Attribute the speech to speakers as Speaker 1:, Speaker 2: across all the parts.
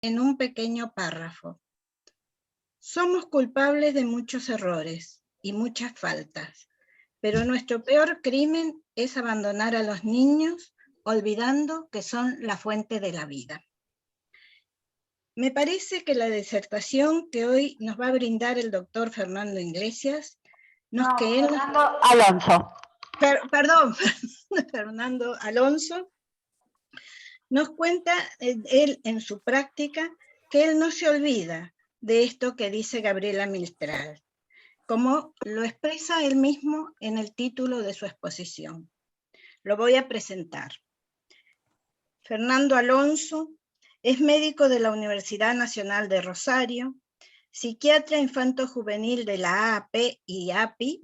Speaker 1: en un pequeño párrafo. Somos culpables de muchos errores y muchas faltas, pero nuestro peor crimen es abandonar a los niños olvidando que son la fuente de la vida. Me parece que la disertación que hoy nos va a brindar el doctor Fernando Iglesias,
Speaker 2: Fernando Alonso.
Speaker 1: Perdón, Fernando Alonso, nos cuenta él en su práctica que él no se olvida de esto que dice Gabriela Mistral, como lo expresa él mismo en el título de su exposición. Lo voy a presentar. Fernando Alonso es médico de la Universidad Nacional de Rosario, psiquiatra infanto-juvenil de la AAP y API,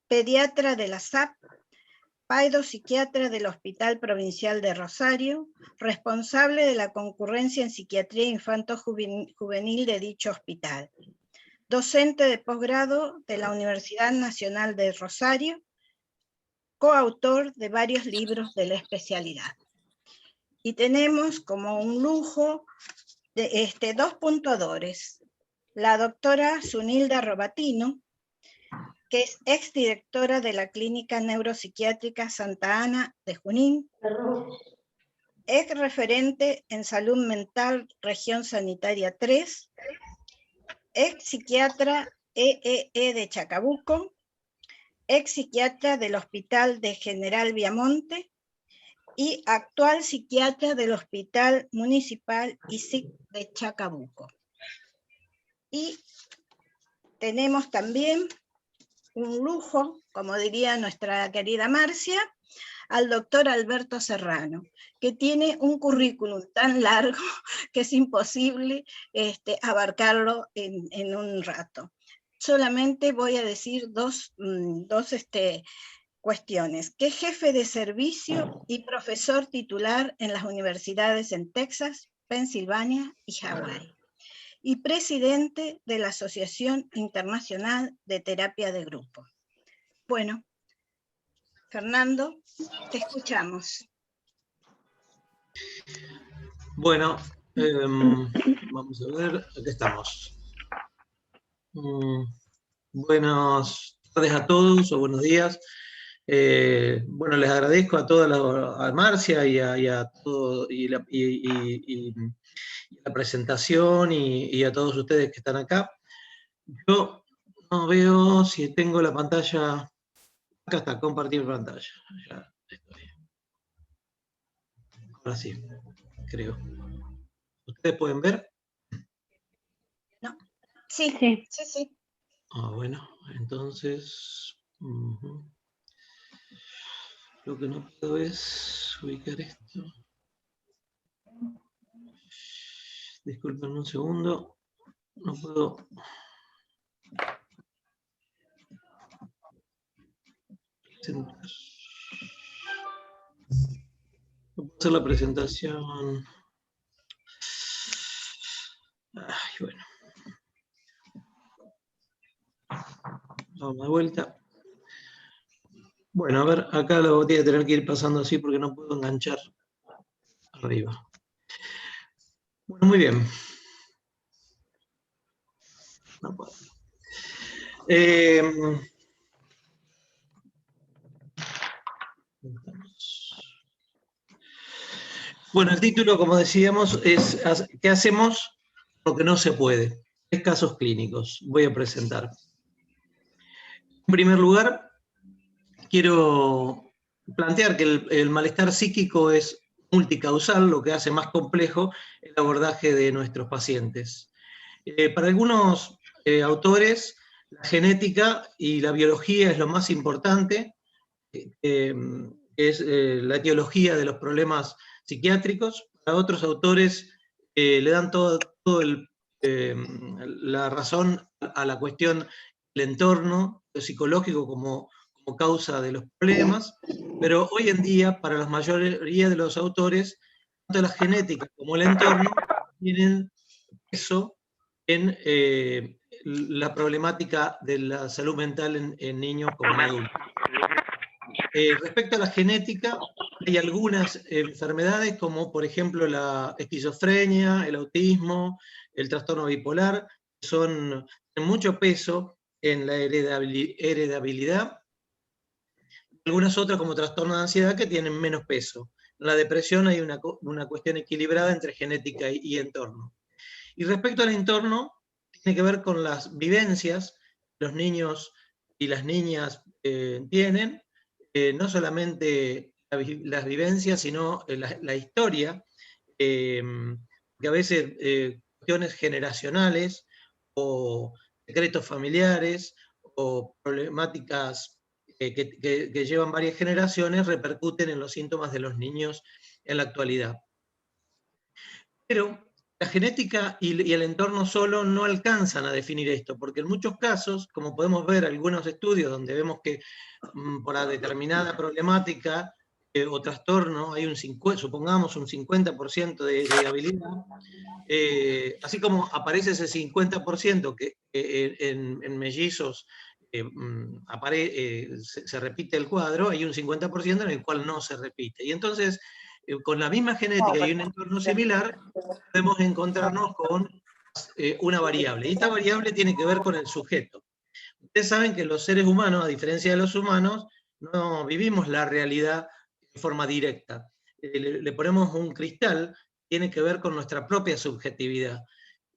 Speaker 1: pediatra de la SAP, psiquiatra del Hospital Provincial de Rosario, responsable de la concurrencia en psiquiatría infanto-juvenil de dicho hospital, docente de posgrado de la Universidad Nacional de Rosario, coautor de varios libros de la especialidad. Y tenemos como un lujo de dos puntuadores, la doctora Zunilda Robatino, que es exdirectora de la Clínica Neuropsiquiátrica Santa Ana de Junín, ex referente en salud mental Región Sanitaria 3, ex psiquiatra EEE de Chacabuco, ex psiquiatra del Hospital de General Viamonte y actual psiquiatra del Hospital Municipal ISIC de Chacabuco. Y tenemos también un lujo, como diría nuestra querida Marcia, al doctor Alberto Serrano, que tiene un currículum tan largo que es imposible abarcarlo en un rato. Solamente voy a decir dos cuestiones, que es jefe de servicio y profesor titular en las universidades en Texas, Pensilvania y Hawái, y presidente de la Asociación Internacional de Terapia de Grupo. Bueno, Fernando, te escuchamos.
Speaker 3: Bueno, vamos a ver, aquí estamos. Buenas tardes a todos, o buenos días. Bueno, les agradezco a toda a Marcia y a todo, y la presentación y a todos ustedes que están acá. Yo no veo si tengo la pantalla. Acá está, compartir pantalla. Ya estoy. Ahora sí, creo. ¿Ustedes pueden ver?
Speaker 1: No. Sí. Ah,
Speaker 3: bueno, entonces... Lo que no puedo es ubicar esto. Disculpen un segundo. No puedo... presentar. No puedo hacer la presentación. Ay, bueno. Vamos de vuelta. Bueno, a ver, acá lo voy a tener que ir pasando así porque no puedo enganchar arriba. Bueno, muy bien. No puedo. Bueno, el título, como decíamos, es ¿qué hacemos con lo que no se puede? 3 casos clínicos. Voy a presentar. En primer lugar, quiero plantear que el malestar psíquico es multicausal, lo que hace más complejo el abordaje de nuestros pacientes. Para algunos autores, la genética y la biología es lo más importante, es la etiología de los problemas psiquiátricos. Para otros autores le dan la razón a la cuestión del entorno psicológico como causa de los problemas, pero hoy en día, para la mayoría de los autores, tanto la genética como el entorno tienen peso en la problemática de la salud mental en niños como en adultos. Respecto a la genética, hay algunas enfermedades como por ejemplo la esquizofrenia, el autismo, el trastorno bipolar, que son de mucho peso en la heredabilidad. Algunas otras como trastorno de ansiedad que tienen menos peso. En la depresión hay una cuestión equilibrada entre genética y entorno. Y respecto al entorno, tiene que ver con las vivencias que los niños y las niñas tienen, no solamente las vivencias, sino la historia, que a veces cuestiones generacionales o secretos familiares o problemáticas que llevan varias generaciones repercuten en los síntomas de los niños en la actualidad. Pero la genética y el entorno solo no alcanzan a definir esto, porque en muchos casos, como podemos ver algunos estudios donde vemos que por la determinada problemática o trastorno hay supongamos un 50% de heredabilidad, así como aparece ese 50% que en mellizos se repite el cuadro, hay un 50% en el cual no se repite. Y entonces, con la misma genética y un entorno similar, podemos encontrarnos con una variable. Y esta variable tiene que ver con el sujeto. Ustedes saben que los seres humanos, a diferencia de los humanos, no vivimos la realidad de forma directa. Le ponemos un cristal, tiene que ver con nuestra propia subjetividad.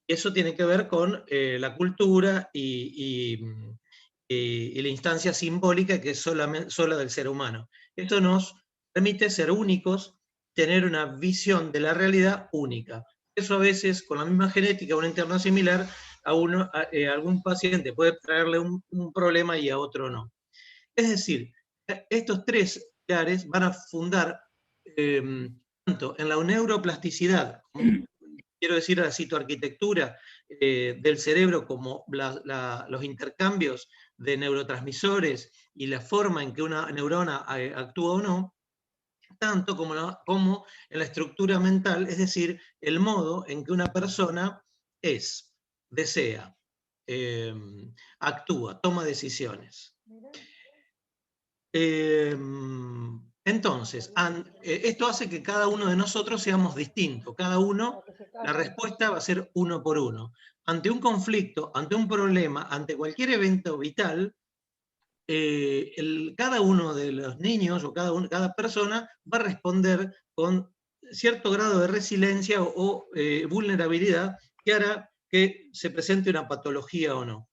Speaker 3: Y eso tiene que ver con la cultura y la instancia simbólica que es sola del ser humano. Esto nos permite ser únicos, tener una visión de la realidad única. Eso a veces, con la misma genética, un entorno similar, a algún paciente puede traerle un problema y a otro no. Es decir, estos tres pilares van a fundar tanto en la neuroplasticidad, quiero decir, la citoarquitectura del cerebro, como los intercambios de neurotransmisores y la forma en que una neurona actúa o no, tanto como en la estructura mental, es decir, el modo en que una persona desea, actúa, toma decisiones. Entonces, esto hace que cada uno de nosotros seamos distintos. Cada uno, la respuesta va a ser uno por uno. Ante un conflicto, ante un problema, ante cualquier evento vital, cada uno de los niños o cada persona va a responder con cierto grado de resiliencia o vulnerabilidad que hará que se presente una patología o no.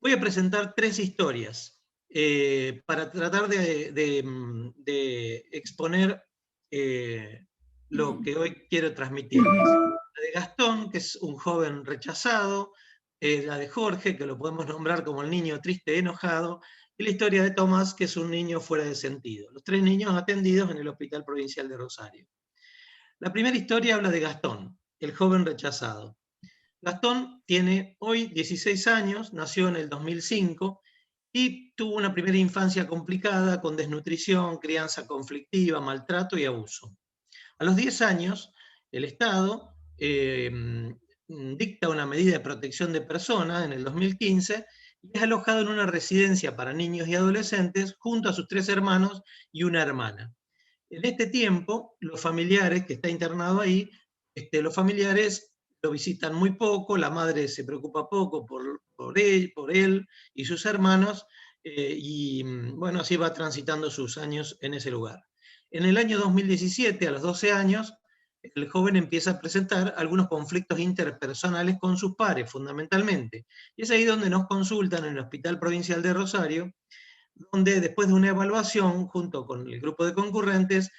Speaker 3: Voy a presentar tres historias para tratar de exponer lo que hoy quiero transmitirles. La de Gastón, que es un joven rechazado, la de Jorge, que lo podemos nombrar como el niño triste y enojado, y la historia de Tomás, que es un niño fuera de sentido. Los tres niños atendidos en el Hospital Provincial de Rosario. La primera historia habla de Gastón, el joven rechazado. Gastón tiene hoy 16 años, nació en el 2005 y tuvo una primera infancia complicada con desnutrición, crianza conflictiva, maltrato y abuso. A los 10 años, el Estado dicta una medida de protección de personas en el 2015 y es alojado en una residencia para niños y adolescentes junto a sus 3 hermanos y una hermana. En este tiempo, los familiares, que está internado ahí, los familiares lo visitan muy poco, la madre se preocupa poco por él y sus hermanos, y bueno, así va transitando sus años en ese lugar. En el año 2017, a los 12 años, el joven empieza a presentar algunos conflictos interpersonales con sus pares, fundamentalmente. Y es ahí donde nos consultan en el Hospital Provincial de Rosario, donde después de una evaluación, junto con el grupo de concurrentes,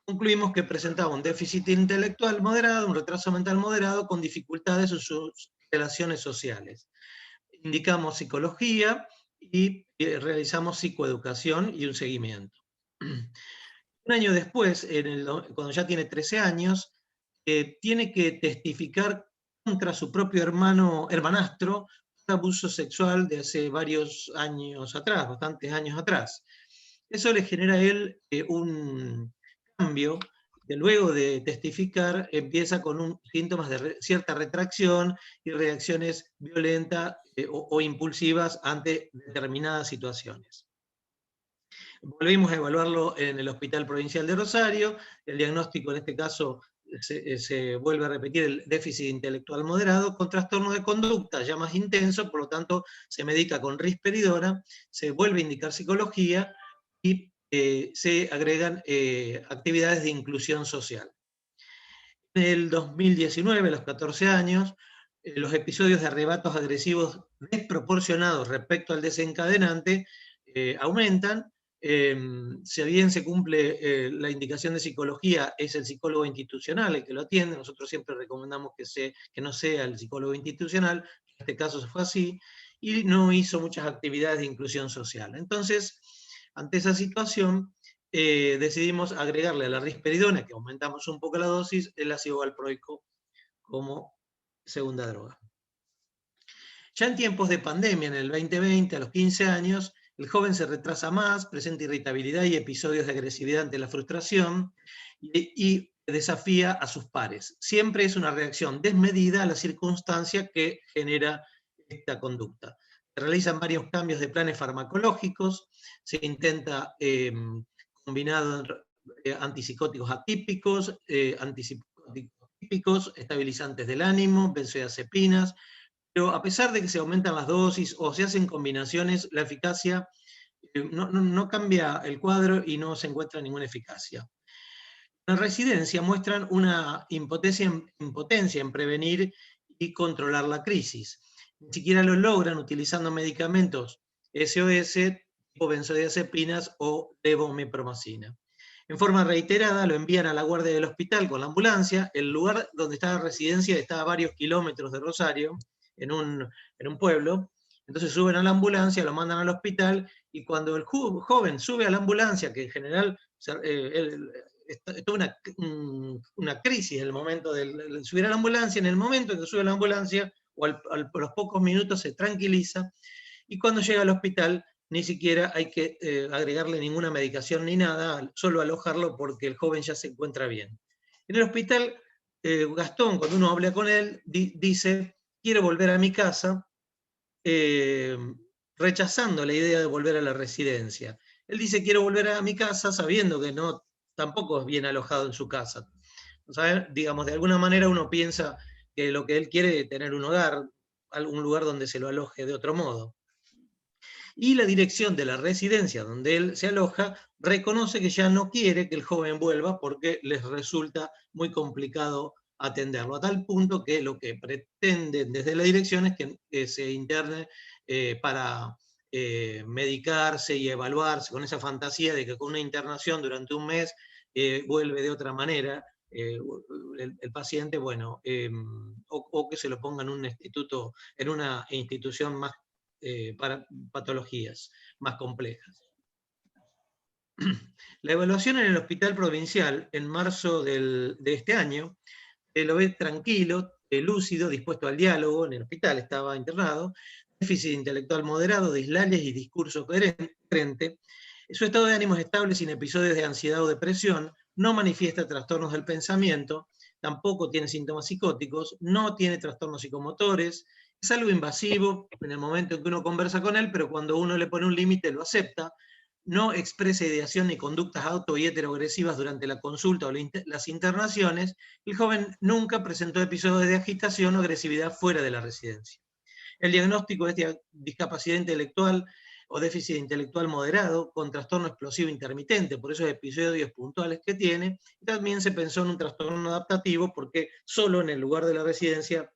Speaker 3: concluimos que presentaba un déficit intelectual moderado, un retraso mental moderado, con dificultades en sus relaciones sociales. Indicamos psicología y realizamos psicoeducación y un seguimiento. Un año después, cuando ya tiene 13 años, tiene que testificar contra su propio hermanastro, un abuso sexual de hace varios años atrás, bastantes años atrás. Eso le genera a él un cambio que luego de testificar empieza con síntomas de cierta retracción y reacciones violentas o impulsivas ante determinadas situaciones. Volvimos a evaluarlo en el Hospital Provincial de Rosario. El diagnóstico en este caso se vuelve a repetir el déficit intelectual moderado con trastorno de conducta ya más intenso, por lo tanto se medica con risperidona, se vuelve a indicar psicología y se agregan actividades de inclusión social. En el 2019, a los 14 años, los episodios de arrebatos agresivos desproporcionados respecto al desencadenante aumentan. Si bien se cumple la indicación de psicología, es el psicólogo institucional el que lo atiende. Nosotros siempre recomendamos que no sea el psicólogo institucional, en este caso fue así, y no hizo muchas actividades de inclusión social. Entonces, ante esa situación, decidimos agregarle a la risperidona, que aumentamos un poco la dosis, el ácido valproico como segunda droga. Ya en tiempos de pandemia, en el 2020, a los 15 años, el joven se retrasa más, presenta irritabilidad y episodios de agresividad ante la frustración y desafía a sus pares. Siempre es una reacción desmedida a la circunstancia que genera esta conducta. Se realizan varios cambios de planes farmacológicos, se intenta combinado antipsicóticos atípicos, antipsicóticos típicos, estabilizantes del ánimo, benzodiazepinas, pero a pesar de que se aumentan las dosis o se hacen combinaciones, la eficacia no cambia el cuadro y no se encuentra ninguna eficacia. En la residencia muestran una impotencia en prevenir y controlar la crisis. Ni siquiera lo logran utilizando medicamentos SOS, tipo benzodiazepinas o levomepromacina. En forma reiterada lo envían a la guardia del hospital con la ambulancia. El lugar donde está la residencia está a varios kilómetros de Rosario, en un pueblo. Entonces suben a la ambulancia, lo mandan al hospital, y cuando el joven sube a la ambulancia, que en general tuvo una crisis en el momento de subir a la ambulancia, en el momento en que sube a la ambulancia, o a los pocos minutos se tranquiliza, y cuando llega al hospital ni siquiera hay que agregarle ninguna medicación ni nada, solo alojarlo porque el joven ya se encuentra bien. En el hospital, Gastón, cuando uno habla con él, dice: quiero volver a mi casa, rechazando la idea de volver a la residencia. Él dice: quiero volver a mi casa, sabiendo que tampoco es bien alojado en su casa. O sea, digamos, de alguna manera uno piensa que lo que él quiere es tener un hogar, algún lugar donde se lo aloje de otro modo. Y la dirección de la residencia donde él se aloja reconoce que ya no quiere que el joven vuelva porque les resulta muy complicado atenderlo, a tal punto que lo que pretenden desde la dirección es que se interne para medicarse y evaluarse, con esa fantasía de que con una internación durante un mes vuelve de otra manera el paciente, bueno, o que se lo ponga en un instituto, en una institución más para patologías más complejas. La evaluación en el hospital provincial en marzo de este año lo ve tranquilo, lúcido, dispuesto al diálogo. En el hospital estaba internado, déficit intelectual moderado, dislalias y discurso coherente. Su estado de ánimo es estable, sin episodios de ansiedad o depresión, no manifiesta trastornos del pensamiento, tampoco tiene síntomas psicóticos, no tiene trastornos psicomotores, es algo invasivo en el momento en que uno conversa con él, pero cuando uno le pone un límite lo acepta, no expresa ideación ni conductas auto y heteroagresivas durante la consulta o las internaciones. El joven nunca presentó episodios de agitación o agresividad fuera de la residencia. El diagnóstico es de discapacidad intelectual o déficit intelectual moderado con trastorno explosivo intermitente, por esos episodios puntuales que tiene. También se pensó en un trastorno adaptativo porque solo en el lugar de la residencia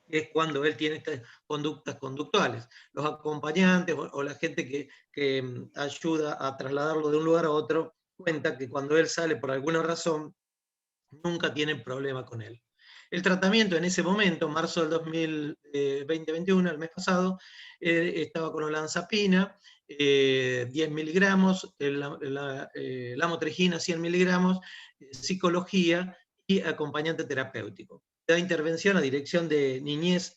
Speaker 3: es cuando él tiene estas conductas conductuales. Los acompañantes o la gente que ayuda a trasladarlo de un lugar a otro cuenta que cuando él sale por alguna razón nunca tienen problema con él. El tratamiento en ese momento, marzo del 2021, el mes pasado, estaba con olanzapina, 10 miligramos, la lamotrigina 100 miligramos, psicología y acompañante terapéutico. Da intervención a Dirección de Niñez,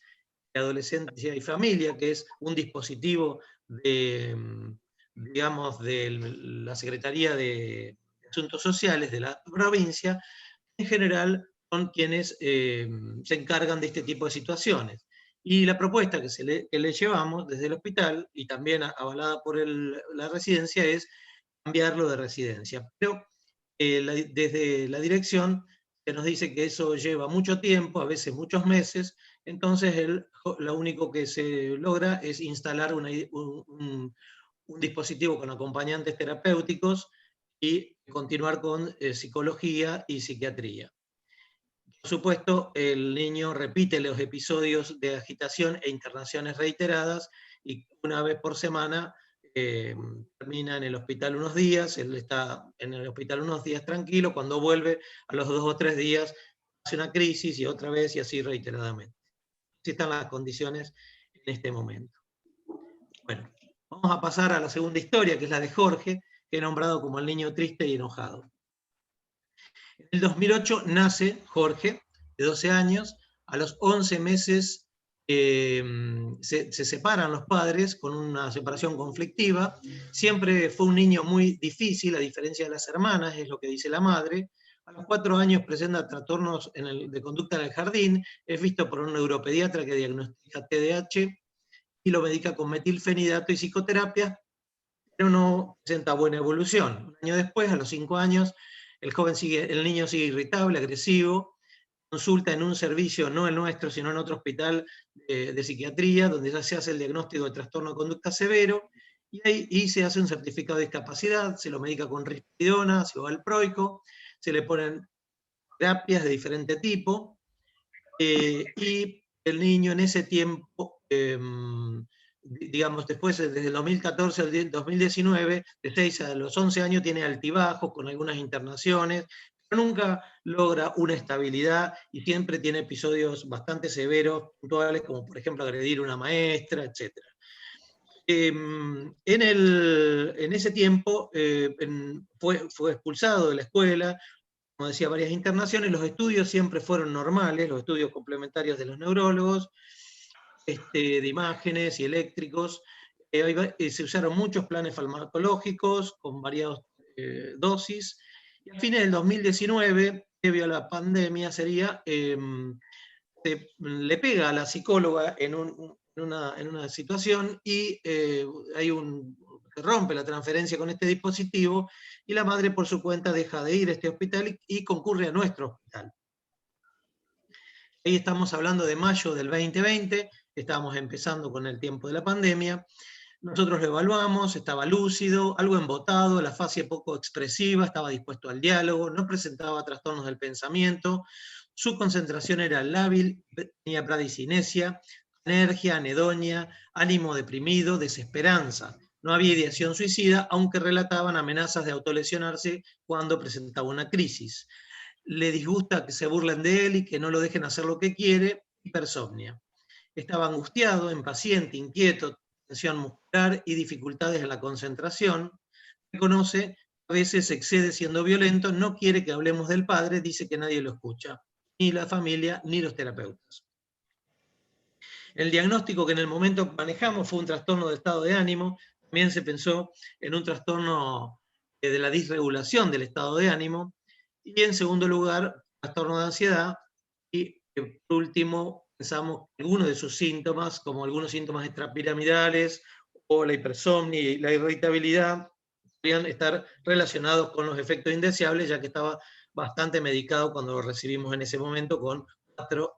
Speaker 3: Adolescencia y Familia, que es un dispositivo de, digamos, de la Secretaría de Asuntos Sociales de la provincia, en general son quienes se encargan de este tipo de situaciones. Y la propuesta que le llevamos desde el hospital, y también avalada por la residencia, es cambiarlo de residencia. Pero desde la dirección se nos dice que eso lleva mucho tiempo, a veces muchos meses, entonces lo único que se logra es instalar un dispositivo con acompañantes terapéuticos y continuar con psicología y psiquiatría. Por supuesto, el niño repite los episodios de agitación e internaciones reiteradas y una vez por semana termina en el hospital unos días, él está en el hospital unos días tranquilo, cuando vuelve a los 2 o 3 días hace una crisis y otra vez y así reiteradamente. Así están las condiciones en este momento. Bueno, vamos a pasar a la segunda historia, que es la de Jorge, que he nombrado como el niño triste y enojado. En el 2008 nace Jorge, de 12 años, a los 11 meses se separan los padres con una separación conflictiva. Siempre fue un niño muy difícil, a diferencia de las hermanas, es lo que dice la madre. A los 4 años presenta trastornos de conducta en el jardín, es visto por un neuropediatra que diagnostica TDAH y lo medica con metilfenidato y psicoterapia, pero no presenta buena evolución. Un año después, a los 5 años, el niño sigue irritable, agresivo, consulta en un servicio, no el nuestro, sino en otro hospital de psiquiatría, donde ya se hace el diagnóstico de trastorno de conducta severo, y se hace un certificado de discapacidad, se lo medica con risperidona, ácido valproico, se le ponen terapias de diferente tipo, y el niño en ese tiempo, digamos, después, desde el 2014 al 2019, de 6 a los 11 años, tiene altibajos con algunas internaciones, pero nunca logra una estabilidad y siempre tiene episodios bastante severos, puntuales, como por ejemplo agredir a una maestra, etc. En ese tiempo fue expulsado de la escuela, como decía, varias internaciones, los estudios siempre fueron normales, los estudios complementarios de los neurólogos, de imágenes y eléctricos. Se usaron muchos planes farmacológicos con variadas dosis. Y a fines del 2019, previo a la pandemia, le pega a la psicóloga en una situación y se rompe la transferencia con este dispositivo y la madre por su cuenta deja de ir a este hospital y concurre a nuestro hospital. Ahí estamos hablando de mayo del 2020, estábamos empezando con el tiempo de la pandemia. Nosotros lo evaluamos, estaba lúcido, algo embotado, la fase poco expresiva, estaba dispuesto al diálogo, no presentaba trastornos del pensamiento, su concentración era lábil, tenía bradicinesia, anergia, anedonia, ánimo deprimido, desesperanza. No había ideación suicida, aunque relataban amenazas de autolesionarse cuando presentaba una crisis. Le disgusta que se burlen de él y que no lo dejen hacer lo que quiere, hipersomnia. Estaba angustiado, impaciente, inquieto, tensión muscular y dificultades en la concentración. Reconoce, a veces se excede siendo violento, no quiere que hablemos del padre, dice que nadie lo escucha, ni la familia, ni los terapeutas. El diagnóstico que en el momento manejamos fue un trastorno de estado de ánimo, también se pensó en un trastorno de la disregulación del estado de ánimo, y en segundo lugar, trastorno de ansiedad, y por último, pensamos que algunos de sus síntomas, como algunos síntomas extrapiramidales, o la hipersomnia y la irritabilidad, podrían estar relacionados con los efectos indeseables, ya que estaba bastante medicado cuando lo recibimos en ese momento con 4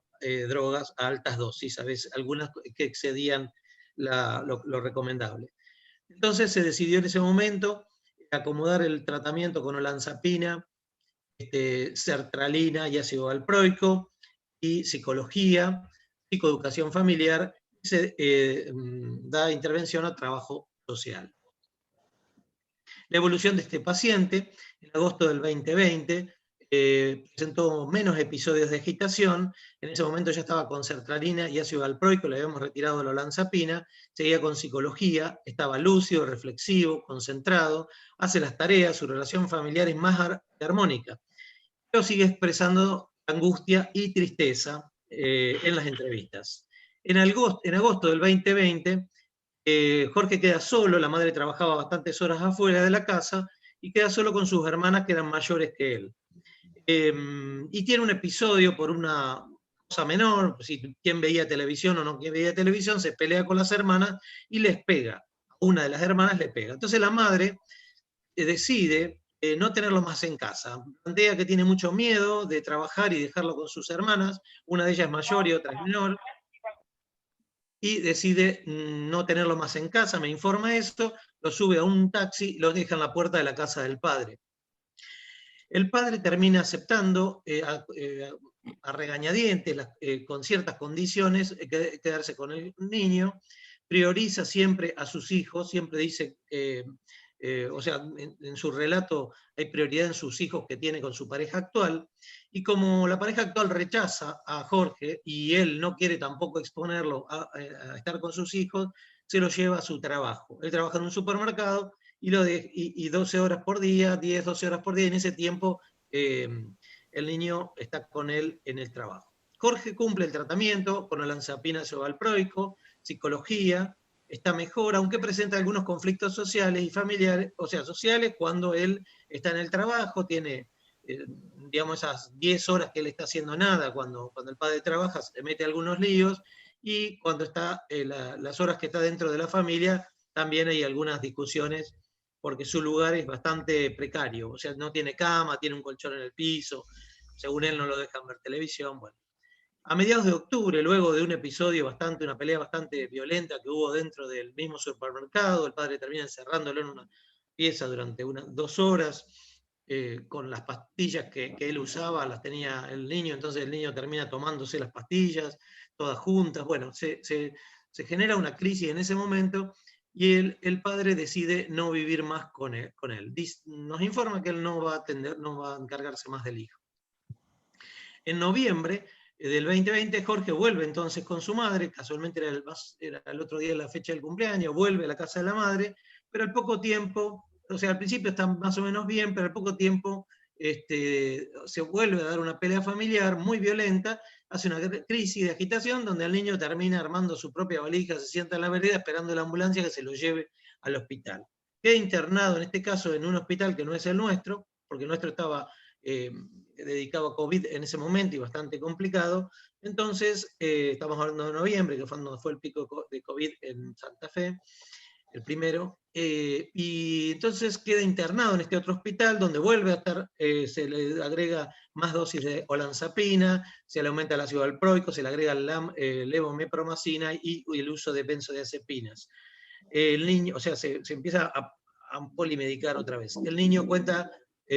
Speaker 3: drogas a altas dosis, a veces algunas que excedían lo recomendable. Entonces se decidió en ese momento acomodar el tratamiento con olanzapina, sertralina y ácido valproico, y psicología, psicoeducación familiar, y se da intervención a trabajo social. La evolución de este paciente, en agosto del 2020, presentó menos episodios de agitación, en ese momento ya estaba con sertralina y ácido valproico, le habíamos retirado la olanzapina, seguía con psicología, estaba lúcido, reflexivo, concentrado, hace las tareas, su relación familiar es más armónica, pero sigue expresando angustia y tristeza en las entrevistas. En agosto del 2020, Jorge queda solo, la madre trabajaba bastantes horas afuera de la casa, y queda solo con sus hermanas que eran mayores que él. Y tiene un episodio por una cosa menor, si quien veía televisión o no quien veía televisión, se pelea con las hermanas y les pega. A una de las hermanas le pega. Entonces la madre decide no tenerlo más en casa. Plantea que tiene mucho miedo de trabajar y dejarlo con sus hermanas, una de ellas es mayor y otra es menor, y decide no tenerlo más en casa, me informa esto, lo sube a un taxi y lo deja en la puerta de la casa del padre. El padre termina aceptando a regañadientes, con ciertas condiciones, quedarse con el niño, prioriza siempre a sus hijos, siempre dice, o sea, en su relato hay prioridad en sus hijos que tiene con su pareja actual, y como la pareja actual rechaza a Jorge y él no quiere tampoco exponerlo a estar con sus hijos, se lo lleva a su trabajo. Él trabaja en un supermercado y 12 horas por día, 10, 12 horas por día, en ese tiempo el niño está con él en el trabajo. Jorge cumple el tratamiento con olanzapina valproico, psicología, está mejor, aunque presenta algunos conflictos sociales y familiares, o sea, sociales, cuando él está en el trabajo, tiene, digamos, esas 10 horas que él está haciendo nada, cuando el padre trabaja, se mete algunos líos, y cuando está, las horas que está dentro de la familia, también hay algunas discusiones, porque su lugar es bastante precario, o sea, no tiene cama, tiene un colchón en el piso, según él no lo dejan ver televisión, bueno. A mediados de octubre, luego de un episodio una pelea bastante violenta que hubo dentro del mismo supermercado, el padre termina encerrándolo en una pieza durante 2 horas, con las pastillas que él usaba, las tenía el niño, entonces el niño termina tomándose las pastillas, todas juntas, bueno, se genera una crisis en ese momento, y el padre decide no vivir más con él. Nos informa que él no va a encargarse más del hijo. En noviembre del 2020, Jorge vuelve entonces con su madre, casualmente era el otro día la fecha del cumpleaños, vuelve a la casa de la madre, pero al poco tiempo, o sea, al principio está más o menos bien, pero al poco tiempo se vuelve a dar una pelea familiar muy violenta, hace una crisis de agitación donde el niño termina armando su propia valija, se sienta en la vereda esperando la ambulancia que se lo lleve al hospital. Queda internado en este caso en un hospital que no es el nuestro, porque el nuestro estaba dedicado a COVID en ese momento y bastante complicado. Entonces, estamos hablando de noviembre, que fue cuando fue el pico de COVID en Santa Fe, el primero, y entonces queda internado en este otro hospital donde vuelve a estar, se le agrega más dosis de olanzapina, se le aumenta el ácido valproico, se le agrega levomepromacina y el uso de benzodiazepinas. El niño, o sea, se empieza a polimedicar otra vez. El niño cuenta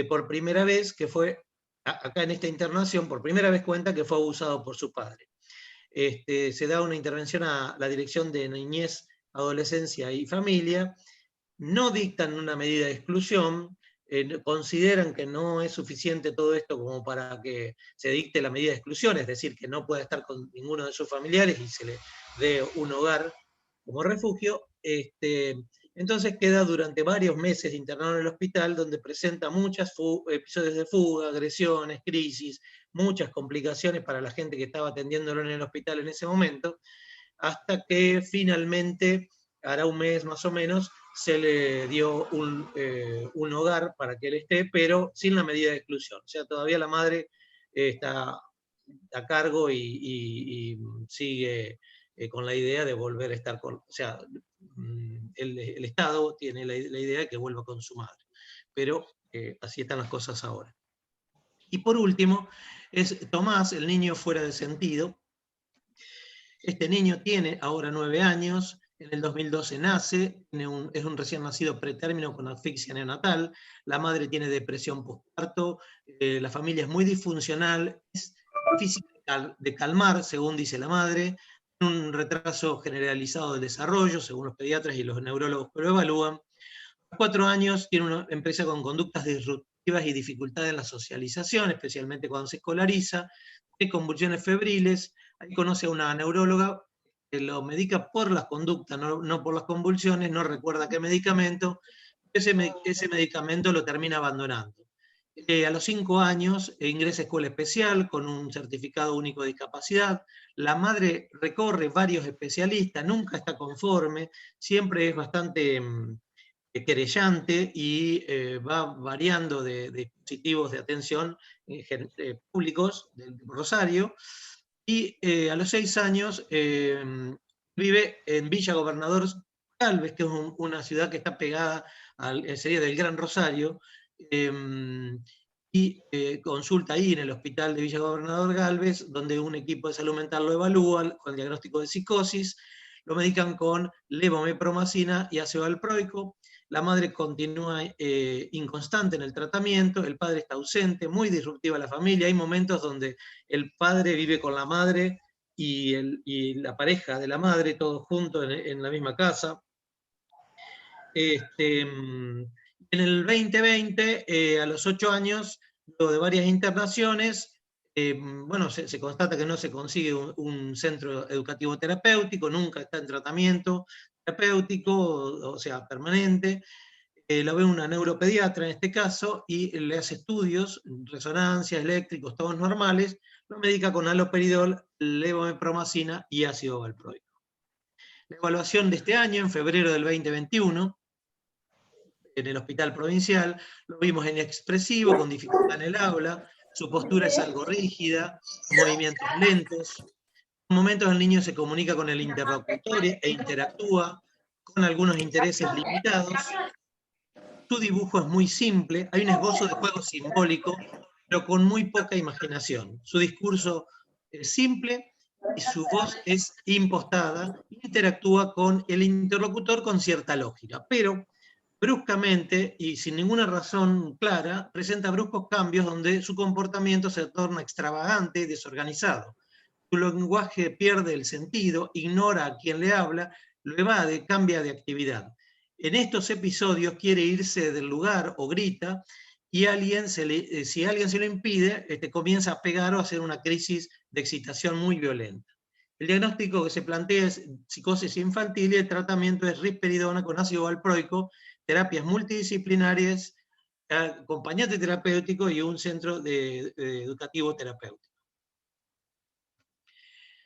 Speaker 3: por primera vez que fue, acá en esta internación, por primera vez cuenta que fue abusado por su padre. Se da una intervención a la Dirección de Niñez, Adolescencia y Familia, no dictan una medida de exclusión, consideran que no es suficiente todo esto como para que se dicte la medida de exclusión, es decir, que no pueda estar con ninguno de sus familiares y se le dé un hogar como refugio. Entonces queda durante varios meses internado en el hospital, donde presenta muchos episodios de fuga, agresiones, crisis, muchas complicaciones para la gente que estaba atendiéndolo en el hospital en ese momento, hasta que finalmente, hará un mes más o menos, se le dio un hogar para que él esté, pero sin la medida de exclusión. O sea, todavía la madre está a cargo y sigue con la idea de volver a estar con, o sea, el Estado tiene la idea de que vuelva con su madre, pero así están las cosas ahora. Y por último, es Tomás, el niño fuera de sentido. Este niño tiene ahora 9 años, en el 2012 nace, es un recién nacido pretérmino con asfixia neonatal, la madre tiene depresión postparto, la familia es muy disfuncional, es difícil de calmar, según dice la madre, un retraso generalizado del desarrollo, según los pediatras y los neurólogos que lo evalúan. A 4 años tiene una empresa con conductas disruptivas y dificultades en la socialización, especialmente cuando se escolariza, tiene convulsiones febriles, ahí conoce a una neuróloga que lo medica por las conductas, no por las convulsiones, no recuerda qué medicamento, ese medicamento lo termina abandonando. A los 5 años ingresa a escuela especial con un certificado único de discapacidad. La madre recorre varios especialistas, nunca está conforme, siempre es bastante querellante y va variando de dispositivos de atención públicos del Rosario, y a los 6 años vive en Villa Gobernador Galvez, que es una ciudad que está pegada sería del Gran Rosario, y consulta ahí en el hospital de Villa Gobernador Galvez, donde un equipo de salud mental lo evalúa con el diagnóstico de psicosis, lo medican con levomepromacina y ácido valproico. La madre continúa inconstante en el tratamiento, el padre está ausente, muy disruptiva la familia. Hay momentos donde el padre vive con la madre y la pareja de la madre, todos juntos en la misma casa. En el 2020, a los 8 años, luego de varias internaciones, bueno, se constata que no se consigue un centro educativo terapéutico, nunca está en tratamiento terapéutico, o sea, permanente. Lo ve una neuropediatra en este caso y le hace estudios, resonancias, eléctricos, todos normales, lo medica con haloperidol, levomepromacina y ácido valproico. La evaluación de este año, en febrero del 2021, en el hospital provincial, lo vimos inexpresivo, con dificultad en el habla, su postura es algo rígida, movimientos lentos. En momentos el niño se comunica con el interlocutor e interactúa con algunos intereses limitados. Su dibujo es muy simple, hay un esbozo de juego simbólico, pero con muy poca imaginación. Su discurso es simple y su voz es impostada, e interactúa con el interlocutor con cierta lógica, pero bruscamente y sin ninguna razón clara, presenta bruscos cambios donde su comportamiento se torna extravagante y desorganizado. Su lenguaje pierde el sentido, ignora a quien le habla, lo evade, cambia de actividad. En estos episodios quiere irse del lugar o grita, y si alguien se lo impide, comienza a pegar o a hacer una crisis de excitación muy violenta. El diagnóstico que se plantea es psicosis infantil y el tratamiento es risperidona con ácido valproico, terapias multidisciplinarias, acompañante terapéutico y un centro educativo terapéutico.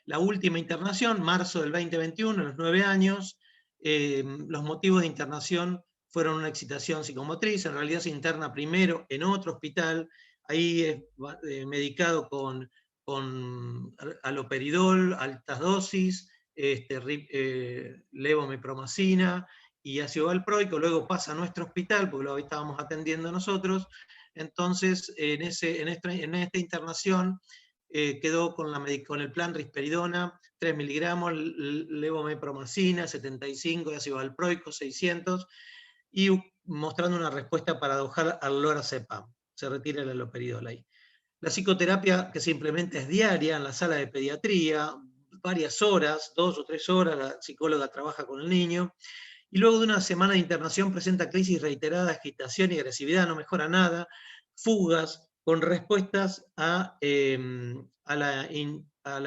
Speaker 3: La última internación, marzo del 2021, a los 9 años, los motivos de internación fueron una excitación psicomotriz. En realidad se interna primero en otro hospital, ahí es medicado con haloperidol, altas dosis, levomepromacina y ácido valproico. Luego pasa a nuestro hospital, porque lo estábamos atendiendo nosotros. Entonces, en esta internación, quedó con el plan risperidona, 3 miligramos, levomepromacina, 75, de ácido valproico, 600, y mostrando una respuesta paradojal al lorazepam. Se retira el haloperidol ahí. La psicoterapia que se implementa es diaria en la sala de pediatría, varias horas, 2 o 3 horas, la psicóloga trabaja con el niño, y luego de una semana de internación presenta crisis reiteradas, agitación y agresividad, no mejora nada, fugas, con respuestas a la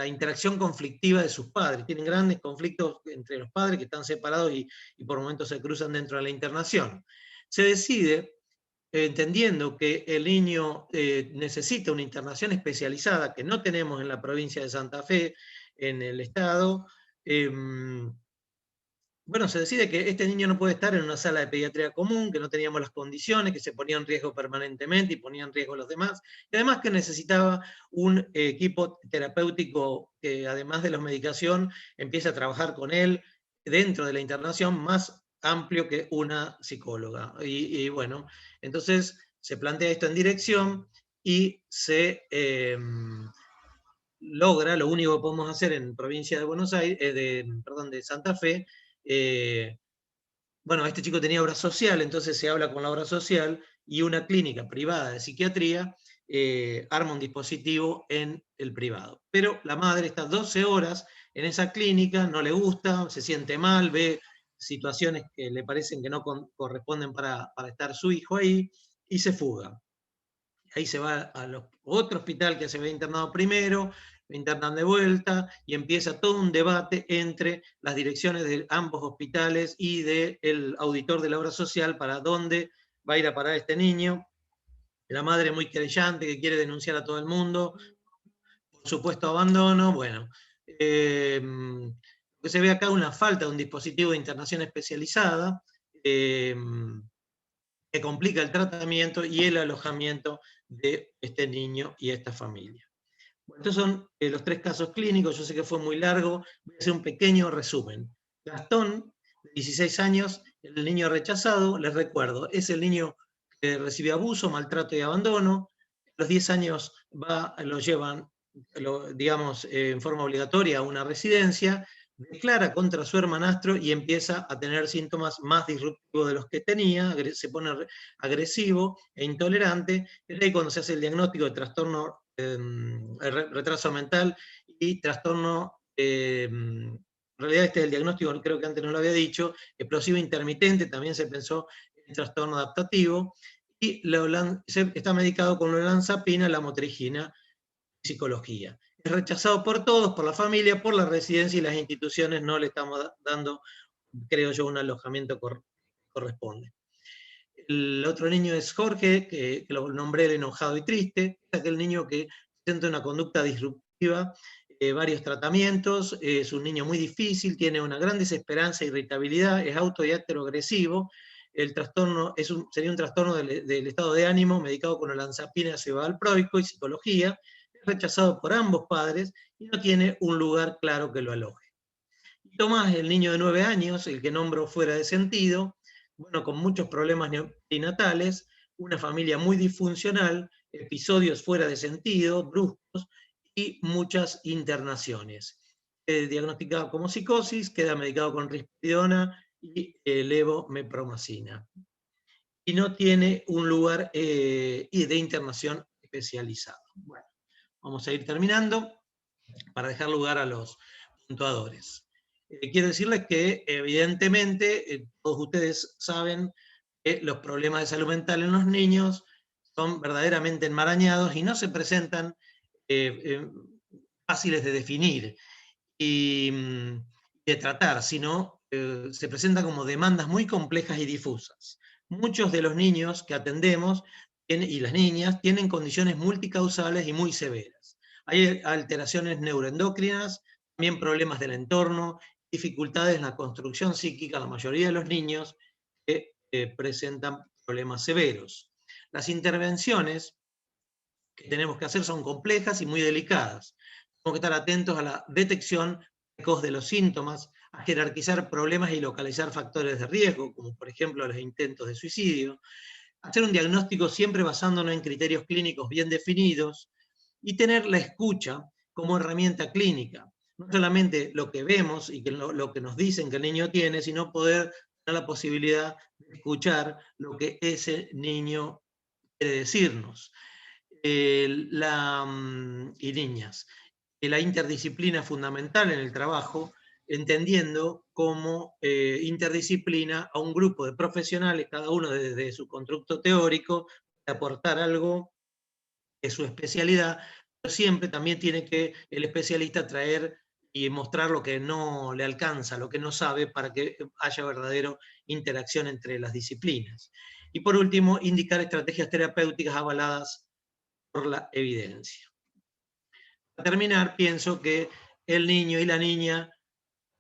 Speaker 3: interacción conflictiva de sus padres. Tienen grandes conflictos entre los padres que están separados y por momentos se cruzan dentro de la internación. Se decide, entendiendo que el niño necesita una internación especializada que no tenemos en la provincia de Santa Fe, en el estado, bueno, se decide que este niño no puede estar en una sala de pediatría común, que no teníamos las condiciones, que se ponía en riesgo permanentemente y ponía en riesgo a los demás, y además que necesitaba un equipo terapéutico que, además de la medicación, empiece a trabajar con él dentro de la internación, más amplio que una psicóloga. Y bueno, entonces se plantea esto en dirección y se logra, lo único que podemos hacer en provincia de Buenos Aires, de Santa Fe. Bueno, este chico tenía obra social, entonces se habla con la obra social y una clínica privada de psiquiatría arma un dispositivo en el privado. Pero la madre está 12 horas en esa clínica, no le gusta, se siente mal, ve situaciones que le parecen que no corresponden para estar su hijo ahí, y se fuga. Ahí se va a otro hospital que se había internado primero, lo internan de vuelta y empieza todo un debate entre las direcciones de ambos hospitales y del auditor de la obra social para dónde va a ir a parar este niño. La madre muy querellante que quiere denunciar a todo el mundo, por supuesto abandono. Bueno, lo que se ve acá es una falta de un dispositivo de internación especializada. que complica el tratamiento y el alojamiento de este niño y esta familia. Bueno, estos son los 3 casos clínicos. Yo sé que fue muy largo, voy a hacer un pequeño resumen. Gastón, de 16 años, el niño rechazado, les recuerdo, es el niño que recibe abuso, maltrato y abandono. A los 10 años lo llevan, digamos, en forma obligatoria a una residencia, declara contra su hermanastro y empieza a tener síntomas más disruptivos de los que tenía, se pone agresivo e intolerante. Es ahí cuando se hace el diagnóstico de trastorno, retraso mental y trastorno, en realidad este es el diagnóstico, creo que antes no lo había dicho, explosivo intermitente, también se pensó en trastorno adaptativo, y está medicado con la olanzapina, la motrigina, psicología. Es rechazado por todos, por la familia, por la residencia, y las instituciones no le estamos dando, creo yo, un alojamiento corresponde. El otro niño es Jorge, que lo nombré el enojado y triste, es aquel niño que presenta una conducta disruptiva, varios tratamientos, es un niño muy difícil, tiene una gran desesperanza e irritabilidad, es autodiactero-agresivo. El trastorno sería un trastorno del estado de ánimo, medicado con olanzapina, valproico y psicología. Es rechazado por ambos padres y no tiene un lugar claro que lo aloje. Tomás, el niño de 9 años, el que nombro fuera de sentido, bueno, con muchos problemas prenatales, una familia muy disfuncional, episodios fuera de sentido, bruscos, y muchas internaciones. Diagnosticado como psicosis, queda medicado con risperidona y levomepromacina. Y no tiene un lugar de internación especializado. Bueno, vamos a ir terminando para dejar lugar a los puntuadores. Quiero decirles que, evidentemente, todos ustedes saben que los problemas de salud mental en los niños son verdaderamente enmarañados y no se presentan fáciles de definir y de tratar, sino se presentan como demandas muy complejas y difusas. Muchos de los niños que atendemos y las niñas tienen condiciones multicausales y muy severas. Hay alteraciones neuroendocrinas, también problemas del entorno, dificultades en la construcción psíquica, la mayoría de los niños que presentan problemas severos. Las intervenciones que tenemos que hacer son complejas y muy delicadas. Tenemos que estar atentos a la detección precoz de los síntomas, a jerarquizar problemas y localizar factores de riesgo, como por ejemplo los intentos de suicidio, hacer un diagnóstico siempre basándonos en criterios clínicos bien definidos y tener la escucha como herramienta clínica. No solamente lo que vemos y lo que nos dicen que el niño tiene, sino poder tener la posibilidad de escuchar lo que ese niño quiere decirnos. Y niñas. La interdisciplina es fundamental en el trabajo, entendiendo como interdisciplina a un grupo de profesionales, cada uno desde su constructo teórico, de aportar algo de su especialidad, pero siempre también tiene que el especialista traer y mostrar lo que no le alcanza, lo que no sabe, para que haya verdadera interacción entre las disciplinas. Y por último, indicar estrategias terapéuticas avaladas por la evidencia. Para terminar, pienso que el niño y la niña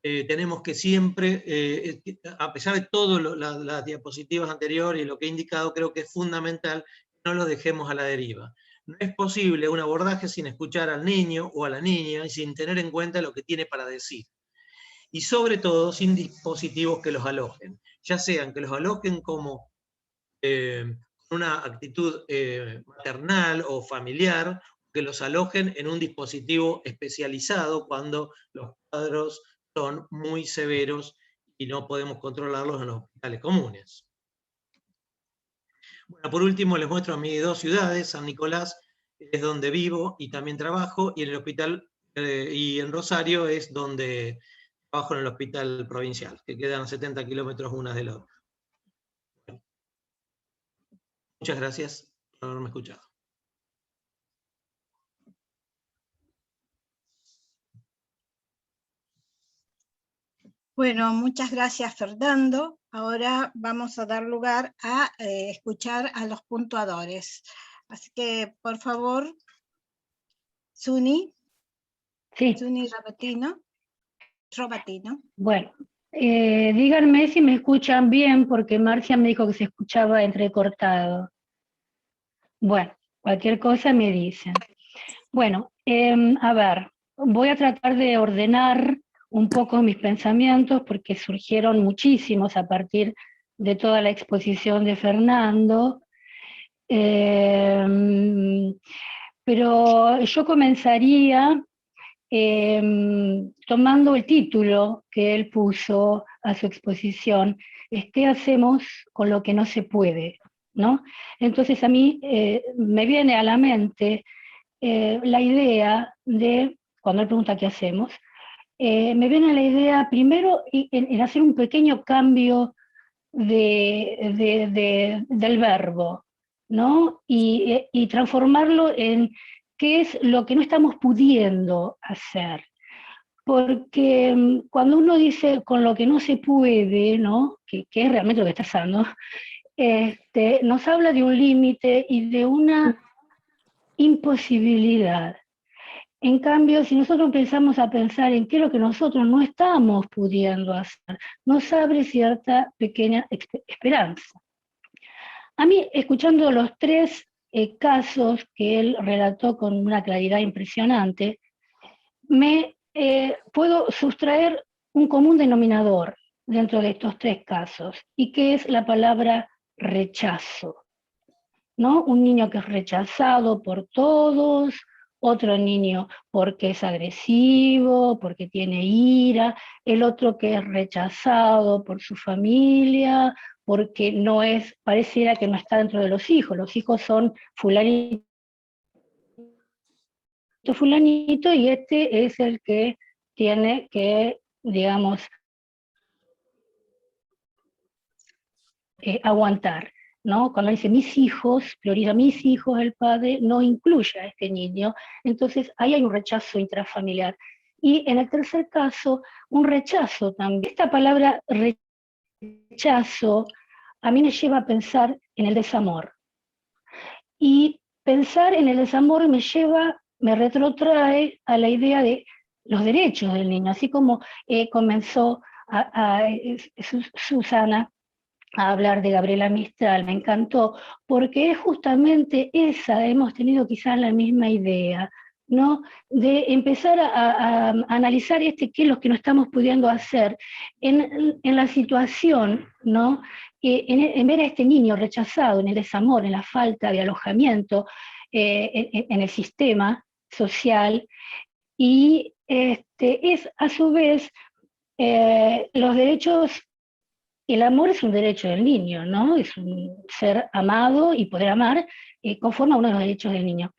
Speaker 3: tenemos que siempre, a pesar de todas las diapositivas anteriores y lo que he indicado, creo que es fundamental que no lo dejemos a la deriva. No es posible un abordaje sin escuchar al niño o a la niña y sin tener en cuenta lo que tiene para decir. Y sobre todo, sin dispositivos que los alojen, ya sean que los alojen como una actitud maternal o familiar, que los alojen en un dispositivo especializado cuando los cuadros son muy severos y no podemos controlarlos en los hospitales comunes. Bueno, por último les muestro a mis 2 ciudades. San Nicolás es donde vivo y también trabajo, y en el hospital y en Rosario es donde trabajo, en el hospital provincial, que quedan a 70 kilómetros unas de la otra. Muchas gracias por haberme escuchado.
Speaker 1: Bueno, muchas gracias, Fernando. Ahora vamos a dar lugar a escuchar a los puntuadores. Así que, por favor, Suni.
Speaker 2: Sí.
Speaker 1: Suni Robatino.
Speaker 2: Bueno, Díganme si me escuchan bien, porque Marcia me dijo que se escuchaba entrecortado. Bueno, cualquier cosa me dicen. Bueno, a ver, voy a tratar de ordenar un poco mis pensamientos, porque surgieron muchísimos a partir de toda la exposición de Fernando. Pero yo comenzaría tomando el título que él puso a su exposición, ¿qué hacemos con lo que no se puede? ¿No? Entonces a mí me viene a la mente la idea de, cuando él pregunta qué hacemos, me viene la idea primero en hacer un pequeño cambio del verbo, ¿no? Y transformarlo en qué es lo que no estamos pudiendo hacer. Porque cuando uno dice con lo que no se puede, ¿no? Que es realmente lo que está pasando, nos habla de un límite y de una imposibilidad. En cambio, si nosotros empezamos a pensar en qué es lo que nosotros no estamos pudiendo hacer, nos abre cierta pequeña esperanza. A mí, escuchando los tres casos que él relató con una claridad impresionante, me puedo sustraer un común denominador dentro de estos tres casos, y que es la palabra rechazo, ¿no? Un niño que es rechazado por todos, otro niño porque es agresivo, porque tiene ira, el otro que es rechazado por su familia, porque no es, pareciera que no está dentro de los hijos son fulanito, fulanito, y este es el que tiene que, digamos, aguantar, ¿no? Cuando dice mis hijos, prioriza mis hijos, el padre no incluye a este niño, entonces ahí hay un rechazo intrafamiliar. Y en el tercer caso, un rechazo también. Esta palabra rechazo a mí me lleva a pensar en el desamor. Y pensar en el desamor me retrotrae a la idea de los derechos del niño, así como comenzó Susana a hablar de Gabriela Mistral, me encantó, porque es justamente esa, hemos tenido quizás la misma idea, ¿no? De empezar a analizar qué es lo que no estamos pudiendo hacer en la situación, ¿no? En ver a este niño rechazado, en el desamor, en la falta de alojamiento, en el sistema social, y es a su vez los derechos. El amor es un derecho del niño, ¿no? Es un ser amado y poder amar conforme a uno de los derechos del niño.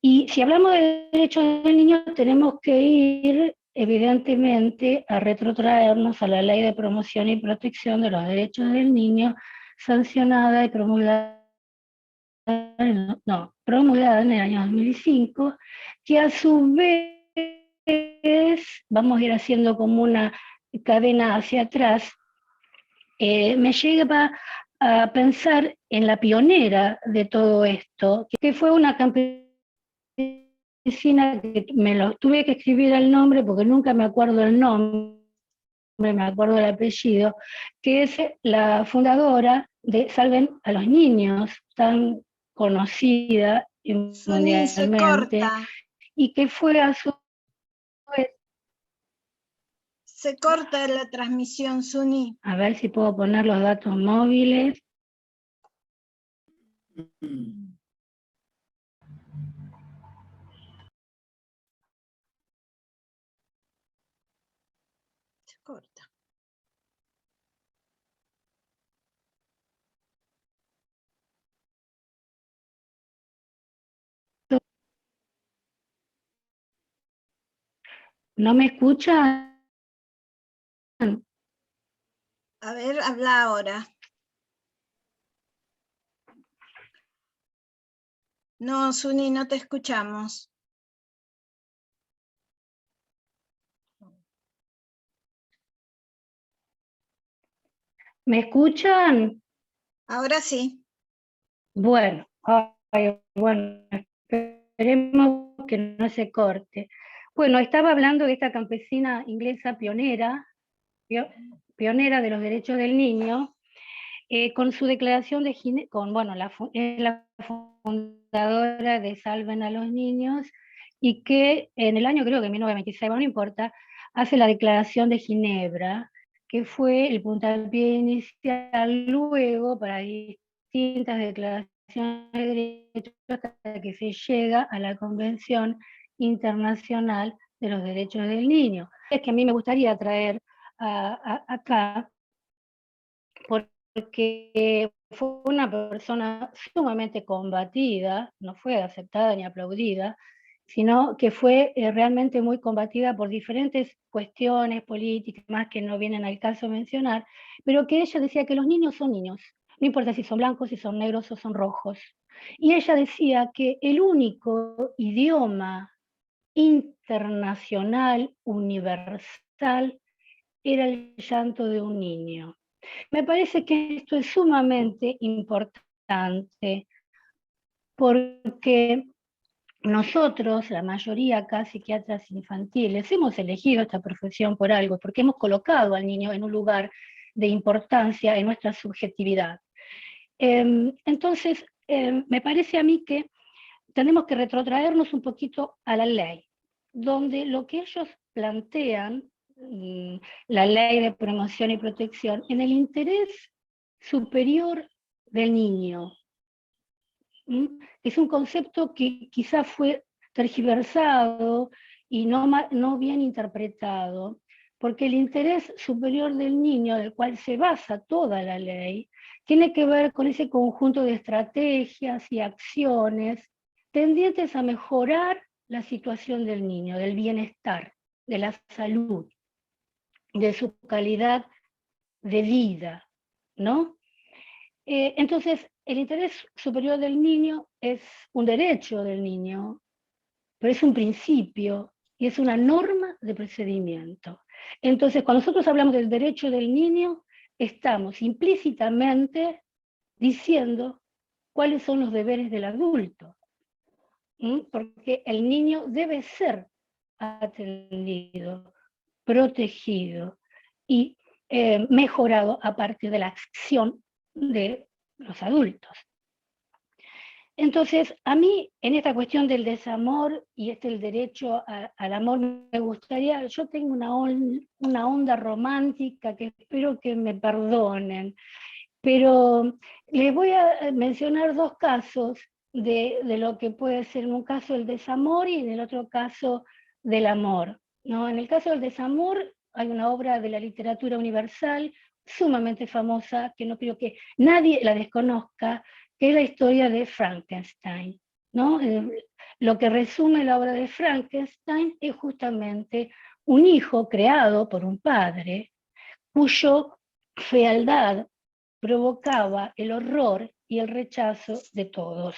Speaker 2: Y si hablamos de derechos del niño, tenemos que ir, evidentemente, a retrotraernos a la Ley de Promoción y Protección de los Derechos del Niño, sancionada y promulgada en el año 2005, que a su vez, vamos a ir haciendo como una cadena hacia atrás, me lleva a pensar en la pionera de todo esto, que fue una campesina que me lo tuve que escribir el nombre porque nunca me acuerdo el nombre, me acuerdo el apellido, que es la fundadora de Salven a los Niños, tan conocida
Speaker 1: Suni, se
Speaker 2: mundialmente,
Speaker 1: corta.
Speaker 2: y que fue a su vez...
Speaker 1: Se corta la transmisión, Suni.
Speaker 2: A ver si puedo poner los datos móviles.
Speaker 1: Se corta.
Speaker 2: ¿No me escuchan?
Speaker 1: A ver, habla ahora. No, Suni, no te escuchamos.
Speaker 2: ¿Me escuchan?
Speaker 1: Ahora sí.
Speaker 2: Bueno, esperemos que no se corte. Bueno, estaba hablando de esta campesina inglesa pionera, pionera de los derechos del niño, con su declaración de Ginebra, la fundadora de Salven a los Niños, y que en el año, creo que en 1926, bueno, no importa, hace la declaración de Ginebra, que fue el puntapié inicial luego para distintas declaraciones de derechos hasta que se llega a la Convención Internacional de los Derechos del Niño. Es que a mí me gustaría traer acá, porque fue una persona sumamente combatida, no fue aceptada ni aplaudida, sino que fue realmente muy combatida por diferentes cuestiones políticas, más que no vienen al caso mencionar, pero que ella decía que los niños son niños, no importa si son blancos, si son negros o son rojos. Y ella decía que el único idioma internacional, universal, era el llanto de un niño. Me parece que esto es sumamente importante porque nosotros, la mayoría acá, psiquiatras infantiles, hemos elegido esta profesión por algo, porque hemos colocado al niño en un lugar de importancia en nuestra subjetividad. Entonces, me parece a mí que tenemos que retrotraernos un poquito a la ley, donde lo que ellos plantean, la ley de promoción y protección, en el interés superior del niño. Es un concepto que quizá fue tergiversado y no bien interpretado, porque el interés superior del niño, del cual se basa toda la ley, tiene que ver con ese conjunto de estrategias y acciones tendientes a mejorar la situación del niño, del bienestar, de la salud, de su calidad de vida, ¿no? Entonces, el interés superior del niño es un derecho del niño, pero es un principio y es una norma de procedimiento. Entonces, cuando nosotros hablamos del derecho del niño, estamos implícitamente diciendo cuáles son los deberes del adulto, porque el niño debe ser atendido, protegido y mejorado a partir de la acción de los adultos. Entonces, a mí, en esta cuestión del desamor y el derecho al amor, me gustaría, yo tengo una onda romántica que espero que me perdonen, pero les voy a mencionar dos casos de lo que puede ser en un caso el desamor y en el otro caso del amor, ¿no? En el caso del desamor hay una obra de la literatura universal sumamente famosa, que no creo que nadie la desconozca, que es la historia de Frankenstein, ¿no? Lo que resume la obra de Frankenstein es justamente un hijo creado por un padre cuyo fealdad provocaba el horror y el rechazo de todos.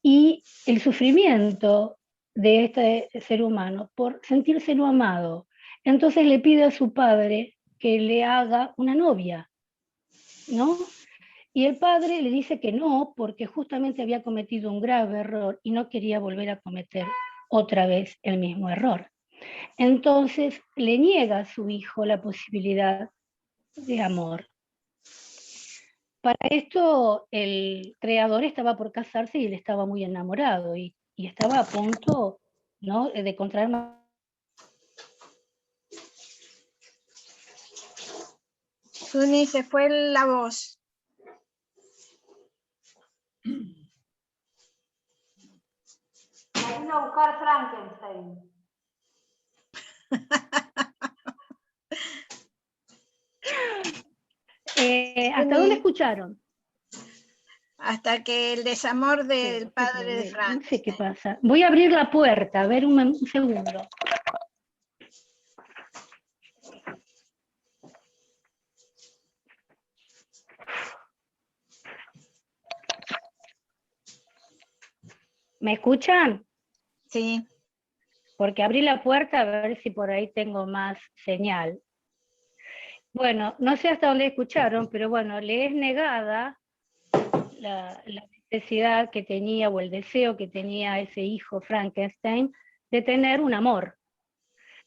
Speaker 2: Y el sufrimiento de este ser humano por sentirse no amado. Entonces le pide a su padre que le haga una novia, ¿no? Y el padre le dice que no, porque justamente había cometido un grave error y no quería volver a cometer otra vez el mismo error. Entonces le niega a su hijo la posibilidad de amor. Para esto el creador estaba por casarse y él estaba muy enamorado y estaba a punto, ¿no?, de contraer.
Speaker 1: Suni, se fue la voz.
Speaker 2: Vino a buscar Frankenstein. ¿Hasta dónde escucharon?
Speaker 1: Hasta que el desamor del padre de Frankenstein.
Speaker 2: No sé qué pasa. Voy a abrir la puerta, a ver un segundo. ¿Me escuchan?
Speaker 1: Sí.
Speaker 2: Porque abrí la puerta a ver si por ahí tengo más señal. Bueno, no sé hasta dónde escucharon, pero bueno, le es negada la necesidad que tenía o el deseo que tenía ese hijo Frankenstein de tener un amor.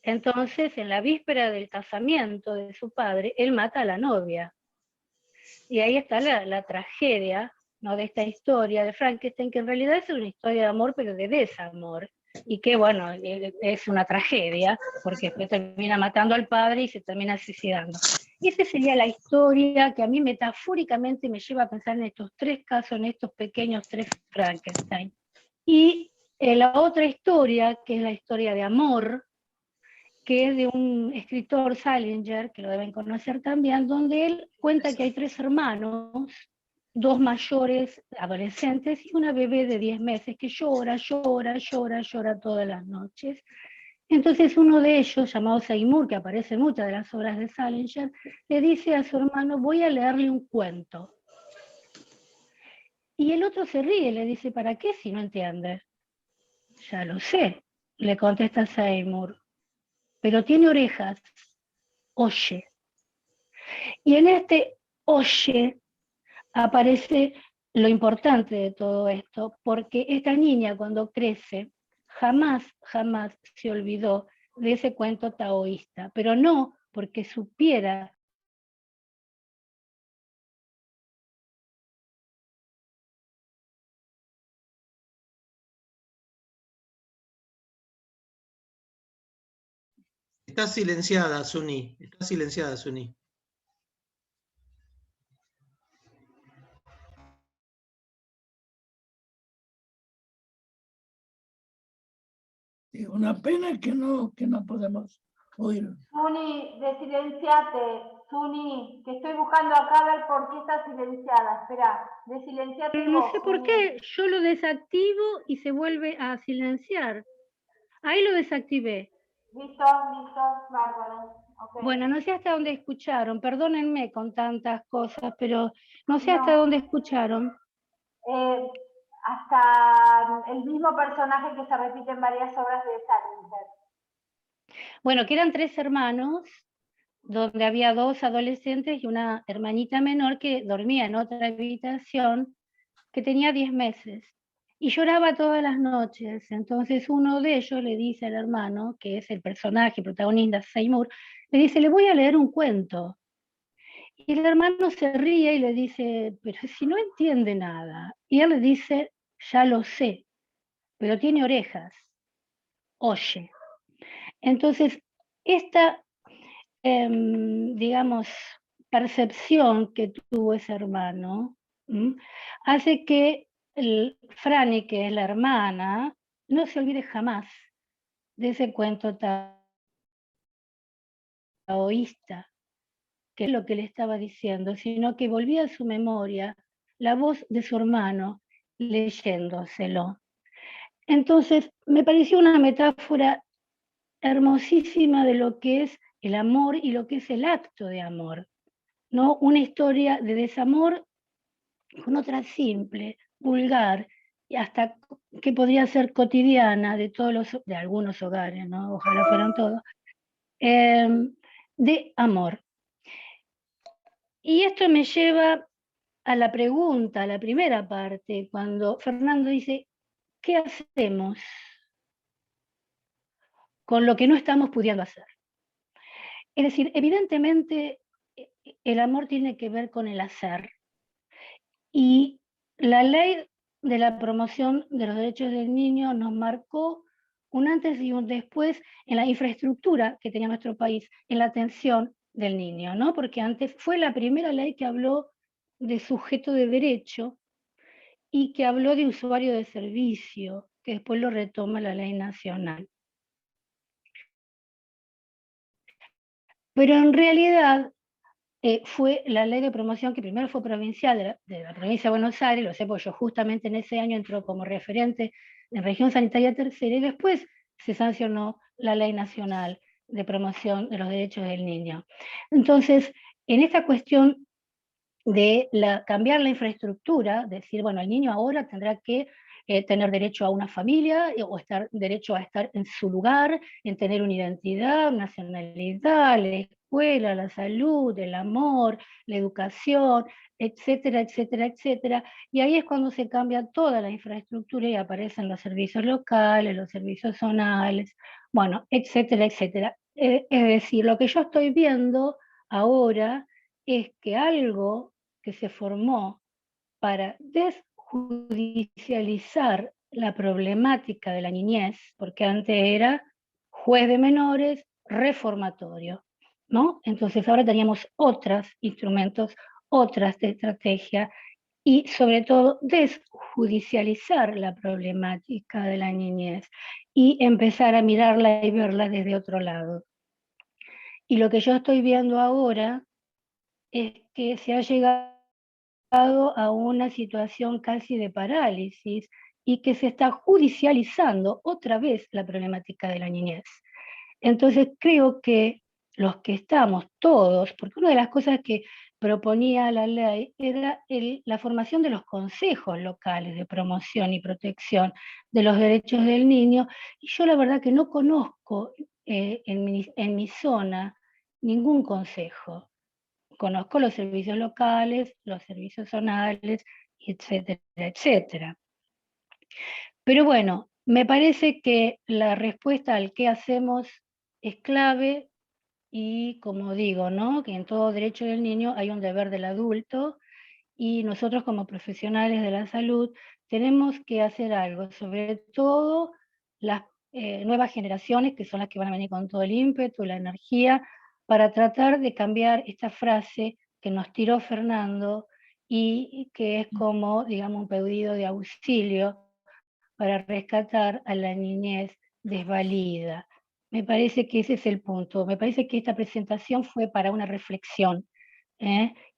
Speaker 2: Entonces, en la víspera del casamiento de su padre, él mata a la novia. Y ahí está la tragedia, ¿no?, de esta historia de Frankenstein, que en realidad es una historia de amor, pero de desamor. Y que, bueno, es una tragedia, porque después termina matando al padre y se termina suicidando. Y esa sería la historia que a mí metafóricamente me lleva a pensar en estos tres casos, en estos pequeños tres Frankenstein. Y la otra historia, que es la historia de amor, que es de un escritor, Salinger, que lo deben conocer también, donde él cuenta que hay tres hermanos, dos mayores adolescentes y una bebé de 10 meses que llora todas las noches. Entonces uno de ellos, llamado Seymour, que aparece en muchas de las obras de Salinger, le dice a su hermano: voy a leerle un cuento. Y el otro se ríe, le dice: ¿para qué si no entiende? Ya lo sé, le contesta Seymour, pero tiene orejas, oye. Y en este oye aparece lo importante de todo esto, porque esta niña cuando crece jamás se olvidó de ese cuento taoísta, pero no porque supiera
Speaker 3: Está silenciada, Suni. Está silenciada, Suni.
Speaker 4: Una pena que no podemos oír.
Speaker 5: Suni, desilenciate. Suni, que estoy buscando acá a ver por qué está silenciada. Espera, desilenciate
Speaker 2: pero no
Speaker 5: vos,
Speaker 2: sé por
Speaker 5: Suni.
Speaker 2: qué, yo lo desactivo y se vuelve a silenciar. Ahí lo desactivé.
Speaker 5: Listo, bárbaro. Okay.
Speaker 2: Bueno, no sé hasta dónde escucharon, perdónenme con tantas cosas, pero no sé hasta dónde escucharon.
Speaker 5: Hasta el mismo personaje que se repite en varias obras de Salinger.
Speaker 2: Bueno, que eran tres hermanos, donde había dos adolescentes y una hermanita menor que dormía en otra habitación, que tenía 10 meses, y lloraba todas las noches. Entonces uno de ellos le dice al hermano, que es el personaje protagonista, Seymour, le dice: le voy a leer un cuento. Y el hermano se ríe y le dice: pero si no entiende nada. Y él le dice: ya lo sé, pero tiene orejas, oye. Entonces, esta, digamos, percepción que tuvo ese hermano, hace que Franny, que es la hermana, no se olvide jamás de ese cuento taoísta, que es lo que le estaba diciendo, sino que volvía a su memoria la voz de su hermano leyéndoselo. Entonces, me pareció una metáfora hermosísima de lo que es el amor y lo que es el acto de amor, ¿no? Una historia de desamor con otra simple, vulgar, y hasta que podría ser cotidiana de algunos hogares, ¿no? Ojalá fueran todos, de amor. Y esto me lleva a la pregunta, a la primera parte, cuando Fernando dice: ¿qué hacemos con lo que no estamos pudiendo hacer? Es decir, evidentemente el amor tiene que ver con el hacer. Y la ley de la promoción de los derechos del niño nos marcó un antes y un después en la infraestructura que tenía nuestro país, en la atención del niño, ¿no? Porque antes fue la primera ley que habló de sujeto de derecho y que habló de usuario de servicio, que después lo retoma la ley nacional. Pero en realidad fue la ley de promoción que primero fue provincial de la provincia de Buenos Aires, lo sé porque yo justamente en ese año entró como referente en región sanitaria tercera, y después se sancionó la ley nacional de promoción de los derechos del niño. Entonces, en esta cuestión de cambiar la infraestructura, decir, bueno, el niño ahora tendrá que tener derecho a una familia, o derecho a estar en su lugar, en tener una identidad, nacionalidad, la escuela, la salud, el amor, la educación, etcétera, etcétera, etcétera. Y ahí es cuando se cambia toda la infraestructura y aparecen los servicios locales, los servicios zonales, bueno, etcétera, etcétera. Es decir, lo que yo estoy viendo ahora es que algo que se formó para desjudicializar la problemática de la niñez, porque antes era juez de menores, reformatorio, ¿no? Entonces ahora teníamos otros instrumentos, otras estrategias, y sobre todo desjudicializar la problemática de la niñez y empezar a mirarla y verla desde otro lado. Y lo que yo estoy viendo ahora es que se ha llegado a una situación casi de parálisis y que se está judicializando otra vez la problemática de la niñez. Entonces creo que los que estamos todos, porque una de las cosas que proponía la ley era la formación de los consejos locales de promoción y protección de los derechos del niño, y yo la verdad que no conozco en mi zona ningún consejo. Conozco los servicios locales, los servicios zonales, etcétera, etcétera. Pero bueno, me parece que la respuesta al qué hacemos es clave y, como digo, ¿no?, que en todo derecho del niño hay un deber del adulto y nosotros como profesionales de la salud tenemos que hacer algo, sobre todo las nuevas generaciones, que son las que van a venir con todo el ímpetu, la energía, para tratar de cambiar esta frase que nos tiró Fernando y que es como, digamos, un pedido de auxilio para rescatar a la niñez desvalida. Me parece que ese es el punto. Me parece que esta presentación fue para una reflexión,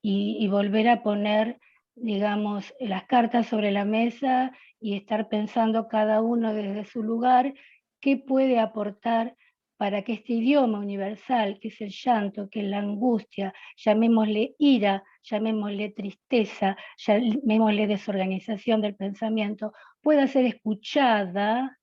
Speaker 2: y volver a poner, digamos, las cartas sobre la mesa y estar pensando cada uno desde su lugar qué puede aportar para que este idioma universal, que es el llanto, que es la angustia, llamémosle ira, llamémosle tristeza, llamémosle desorganización del pensamiento, pueda ser escuchada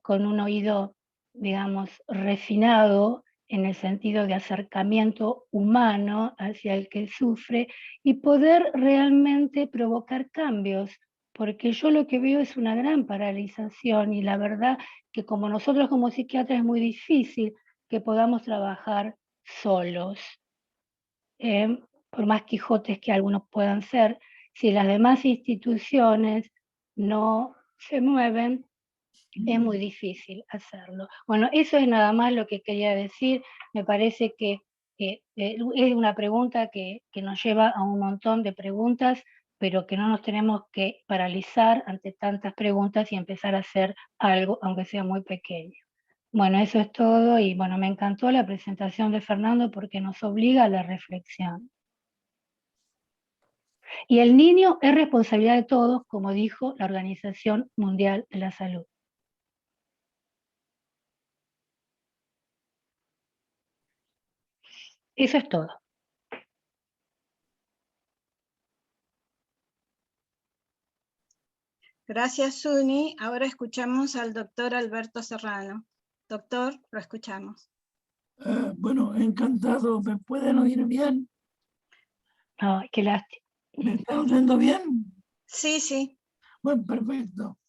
Speaker 2: con un oído, digamos, refinado en el sentido de acercamiento humano hacia el que sufre y poder realmente provocar cambios, porque yo lo que veo es una gran paralización y la verdad que como nosotros como psiquiatras es muy difícil que podamos trabajar solos. Por más quijotes que algunos puedan ser, si las demás instituciones no se mueven, es muy difícil hacerlo. Bueno, eso es nada más lo que quería decir. Me parece que es una pregunta que nos lleva a un montón de preguntas, pero que no nos tenemos que paralizar ante tantas preguntas y empezar a hacer algo, aunque sea muy pequeño. Bueno, eso es todo y bueno, me encantó la presentación de Fernando porque nos obliga a la reflexión. Y el niño es responsabilidad de todos, como dijo la Organización Mundial de la Salud. Eso es todo.
Speaker 1: Gracias, Suni. Ahora escuchamos al doctor Alberto Serrano. Doctor, lo escuchamos.
Speaker 4: Bueno, encantado. ¿Me pueden oír bien?
Speaker 2: Ay, qué lástima.
Speaker 4: ¿Me están oyendo bien?
Speaker 1: Sí, sí.
Speaker 4: Bueno, perfecto.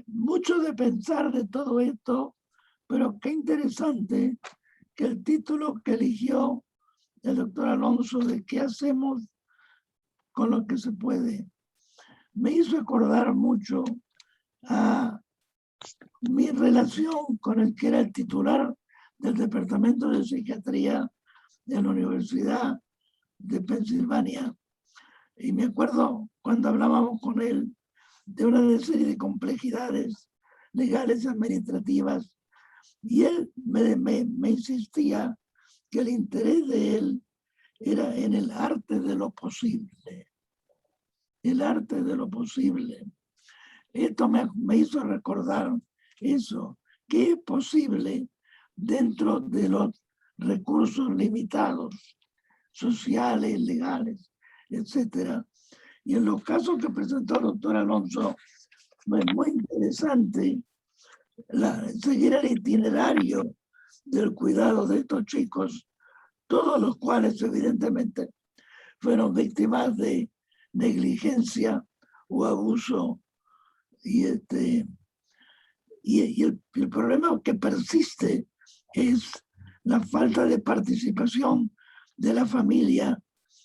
Speaker 4: Mucho de pensar de todo esto, pero qué interesante que el título que eligió el doctor Alonso de qué hacemos con lo que se puede, me hizo acordar mucho a mi relación con el que era el titular del Departamento de Psiquiatría de la Universidad de Pensilvania. Y me acuerdo cuando hablábamos con él de una serie de complejidades legales y administrativas, y él me insistía que el interés de él era en el arte de lo posible. El arte de lo posible. Esto me hizo recordar eso, que es posible dentro de los recursos limitados, sociales, legales, etcétera, Y en los casos que presentó el doctor Alonso, fue muy interesante seguir el itinerario del cuidado de estos chicos, todos los cuales evidentemente fueron víctimas de negligencia o abuso. Y el problema que persiste es la falta de participación de la familia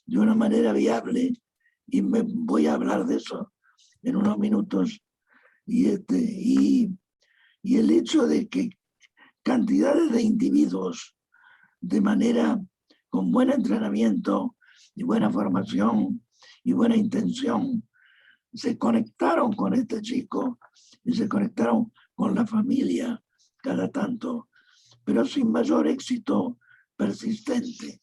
Speaker 4: de una manera viable, y me voy a hablar de eso en unos minutos. Y el hecho de que cantidades de individuos de manera con buen entrenamiento y buena formación y buena intención se conectaron con este chico y se conectaron con la familia cada tanto, pero sin mayor éxito persistente.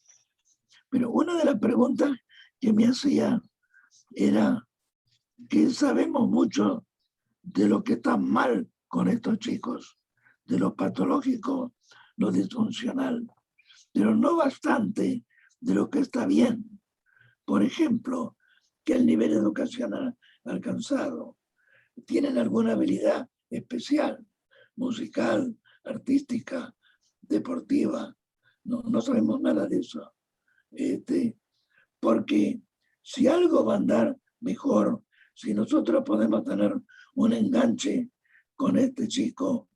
Speaker 4: Pero una de las preguntas que me hacía era que sabemos mucho de lo que está mal con estos chicos, de lo patológico, lo disfuncional, pero no bastante de lo que está bien. Por ejemplo, que el nivel educacional alcanzado, tienen alguna habilidad especial, musical, artística, deportiva. No sabemos nada de eso. Porque si algo va a andar mejor, si nosotros podemos tener un enganche con este chico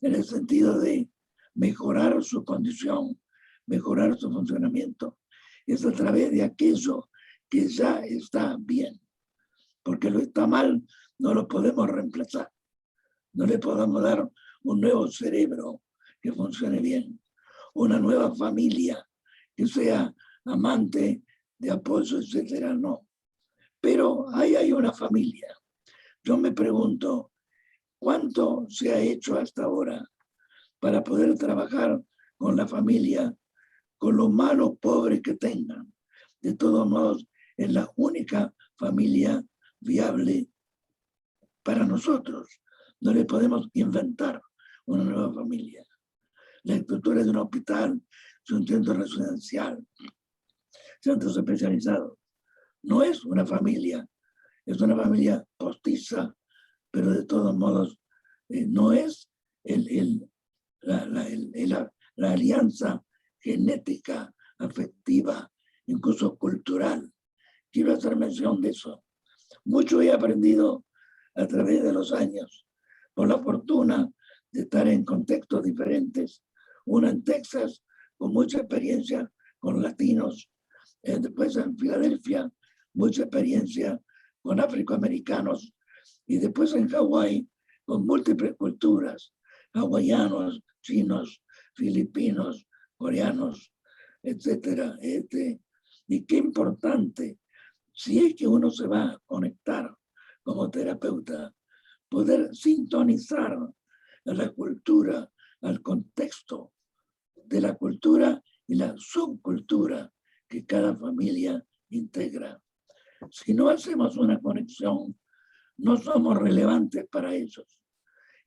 Speaker 4: en el sentido de mejorar su condición, mejorar su funcionamiento, es a través de aquello que ya está bien. Porque lo está mal no lo podemos reemplazar. No le podemos dar un nuevo cerebro que funcione bien, una nueva familia que sea amante, de apoyo, etcétera, no. Pero ahí hay una familia. Yo me pregunto, ¿cuánto se ha hecho hasta ahora para poder trabajar con la familia, con lo malo, pobre que tengan? De todos modos, es la única familia viable para nosotros. No le podemos inventar una nueva familia. La estructura de un hospital, de un centro residencial, centros especializados, no es una familia, es una familia postiza, pero de todos modos no es la alianza genética, afectiva, incluso cultural. Quiero hacer mención de eso. Mucho he aprendido a través de los años, por la fortuna de estar en contextos diferentes, uno en Texas, con mucha experiencia con latinos, después en Filadelfia, mucha experiencia con afroamericanos, y después en Hawái, con múltiples culturas, hawaianos, chinos, filipinos, coreanos, etcétera. Y qué importante, si es que uno se va a conectar como terapeuta, poder sintonizar a la cultura, al contexto de la cultura y la subcultura que cada familia integra. Si no hacemos una conexión, no somos relevantes para ellos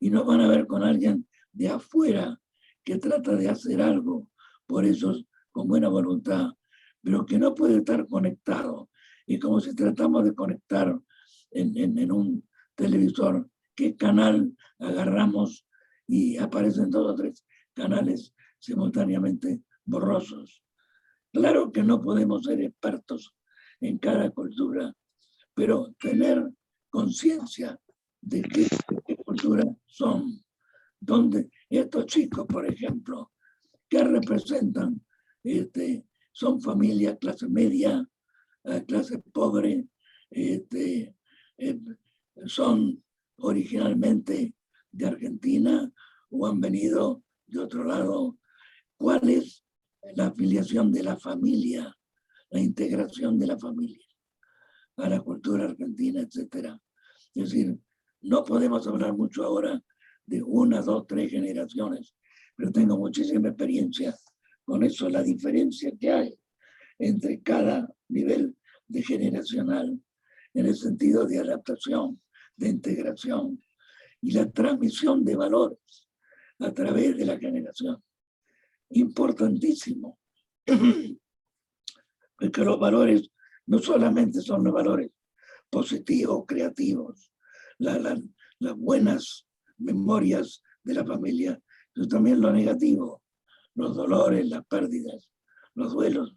Speaker 4: y no van a ver con alguien de afuera que trata de hacer algo por ellos con buena voluntad, pero que no puede estar conectado. Y como si tratamos de conectar en un televisor, ¿qué canal agarramos? Y aparecen 2 o 3 canales simultáneamente borrosos. Claro que no podemos ser expertos en cada cultura, pero tener conciencia de qué cultura son, donde estos chicos, por ejemplo, que representan, son familias clase media, clase pobre, son originalmente de Argentina o han venido de otro lado. ¿Cuál es la afiliación de la familia, la integración de la familia a la cultura argentina, etcétera? Es decir, no podemos hablar mucho ahora de 1, 2, 3 generaciones, pero tengo muchísima experiencia con eso, la diferencia que hay entre cada nivel de generacional en el sentido de adaptación, de integración y la transmisión de valores a través de la generación. Importantísimo, porque los valores no solamente son los valores positivos, creativos, las buenas memorias de la familia, pero también lo negativo, los dolores, las pérdidas, los duelos,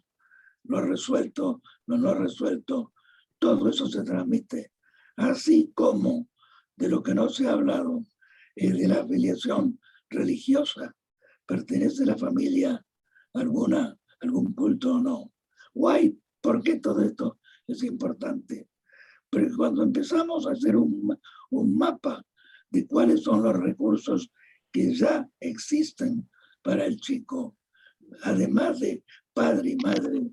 Speaker 4: lo resuelto, lo no resuelto, todo eso se transmite, así como de lo que no se ha hablado, de la afiliación religiosa. ¿Pertenece la familia a algún culto o no? Guay, ¿por qué todo esto es importante? Pero cuando empezamos a hacer un mapa de cuáles son los recursos que ya existen para el chico, además de padre y madre,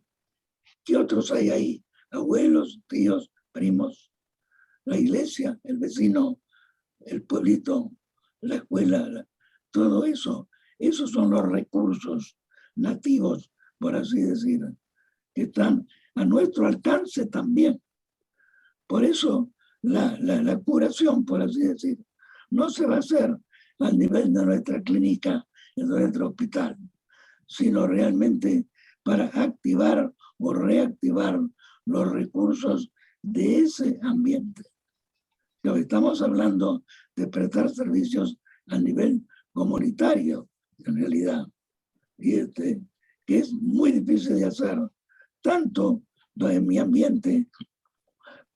Speaker 4: ¿qué otros hay ahí? Abuelos, tíos, primos, la iglesia, el vecino, el pueblito, la escuela, todo eso. Esos son los recursos nativos, por así decir, que están a nuestro alcance también. Por eso la curación, por así decir, no se va a hacer al nivel de nuestra clínica, de nuestro hospital, sino realmente para activar o reactivar los recursos de ese ambiente. Pero estamos hablando de prestar servicios a nivel comunitario, en realidad, y que es muy difícil de hacer, tanto en mi ambiente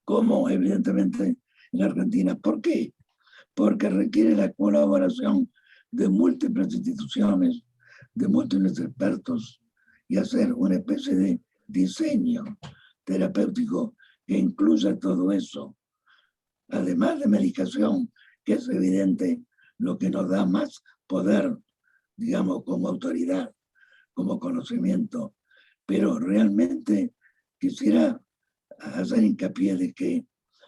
Speaker 4: como evidentemente en Argentina. ¿Por qué? Porque requiere la colaboración de múltiples instituciones, de múltiples expertos, y hacer una especie de diseño terapéutico que incluya todo eso. Además de medicación, que es evidente lo que nos da más poder, digamos, como autoridad, como conocimiento. Pero realmente quisiera hacer hincapié de que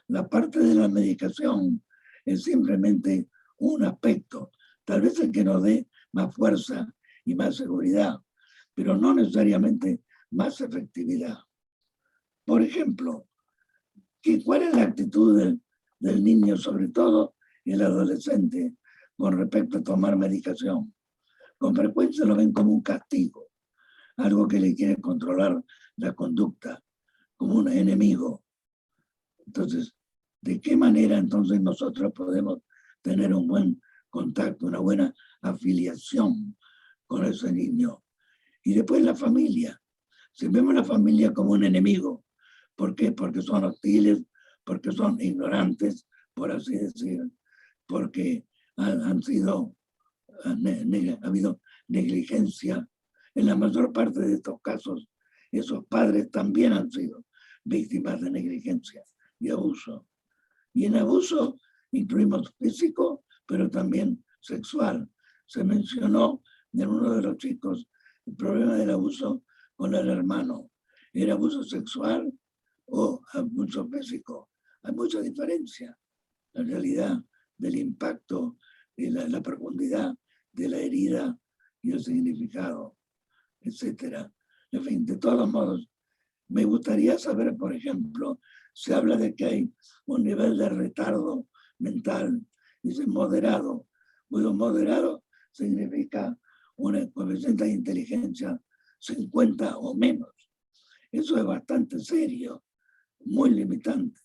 Speaker 4: la parte de la medicación es simplemente un aspecto, tal vez el que nos dé más fuerza y más seguridad, pero no necesariamente más efectividad. Por ejemplo, ¿cuál es la actitud del niño, sobre todo el adolescente, con respecto a tomar medicación? Con frecuencia lo ven como un castigo, algo que le quiere controlar la conducta, como un enemigo. Entonces, ¿de qué manera entonces nosotros podemos tener un buen contacto, una buena afiliación con ese niño? Y después la familia. Si vemos la familia como un enemigo, ¿por qué? Porque son hostiles, porque son ignorantes, por así decir, porque ha habido negligencia. En la mayor parte de estos casos, esos padres también han sido víctimas de negligencia y abuso. Y en abuso incluimos físico, pero también sexual. Se mencionó en uno de los chicos el problema del abuso con el hermano. ¿Era abuso sexual o abuso físico? Hay mucha diferencia, en realidad, del impacto y la profundidad de la herida y el significado, etc. En fin, de todos modos, me gustaría saber, por ejemplo, se habla de que hay un nivel de retardo mental, dice moderado. Bueno, moderado significa una coeficiente de inteligencia 50 o menos. Eso es bastante serio, muy limitante.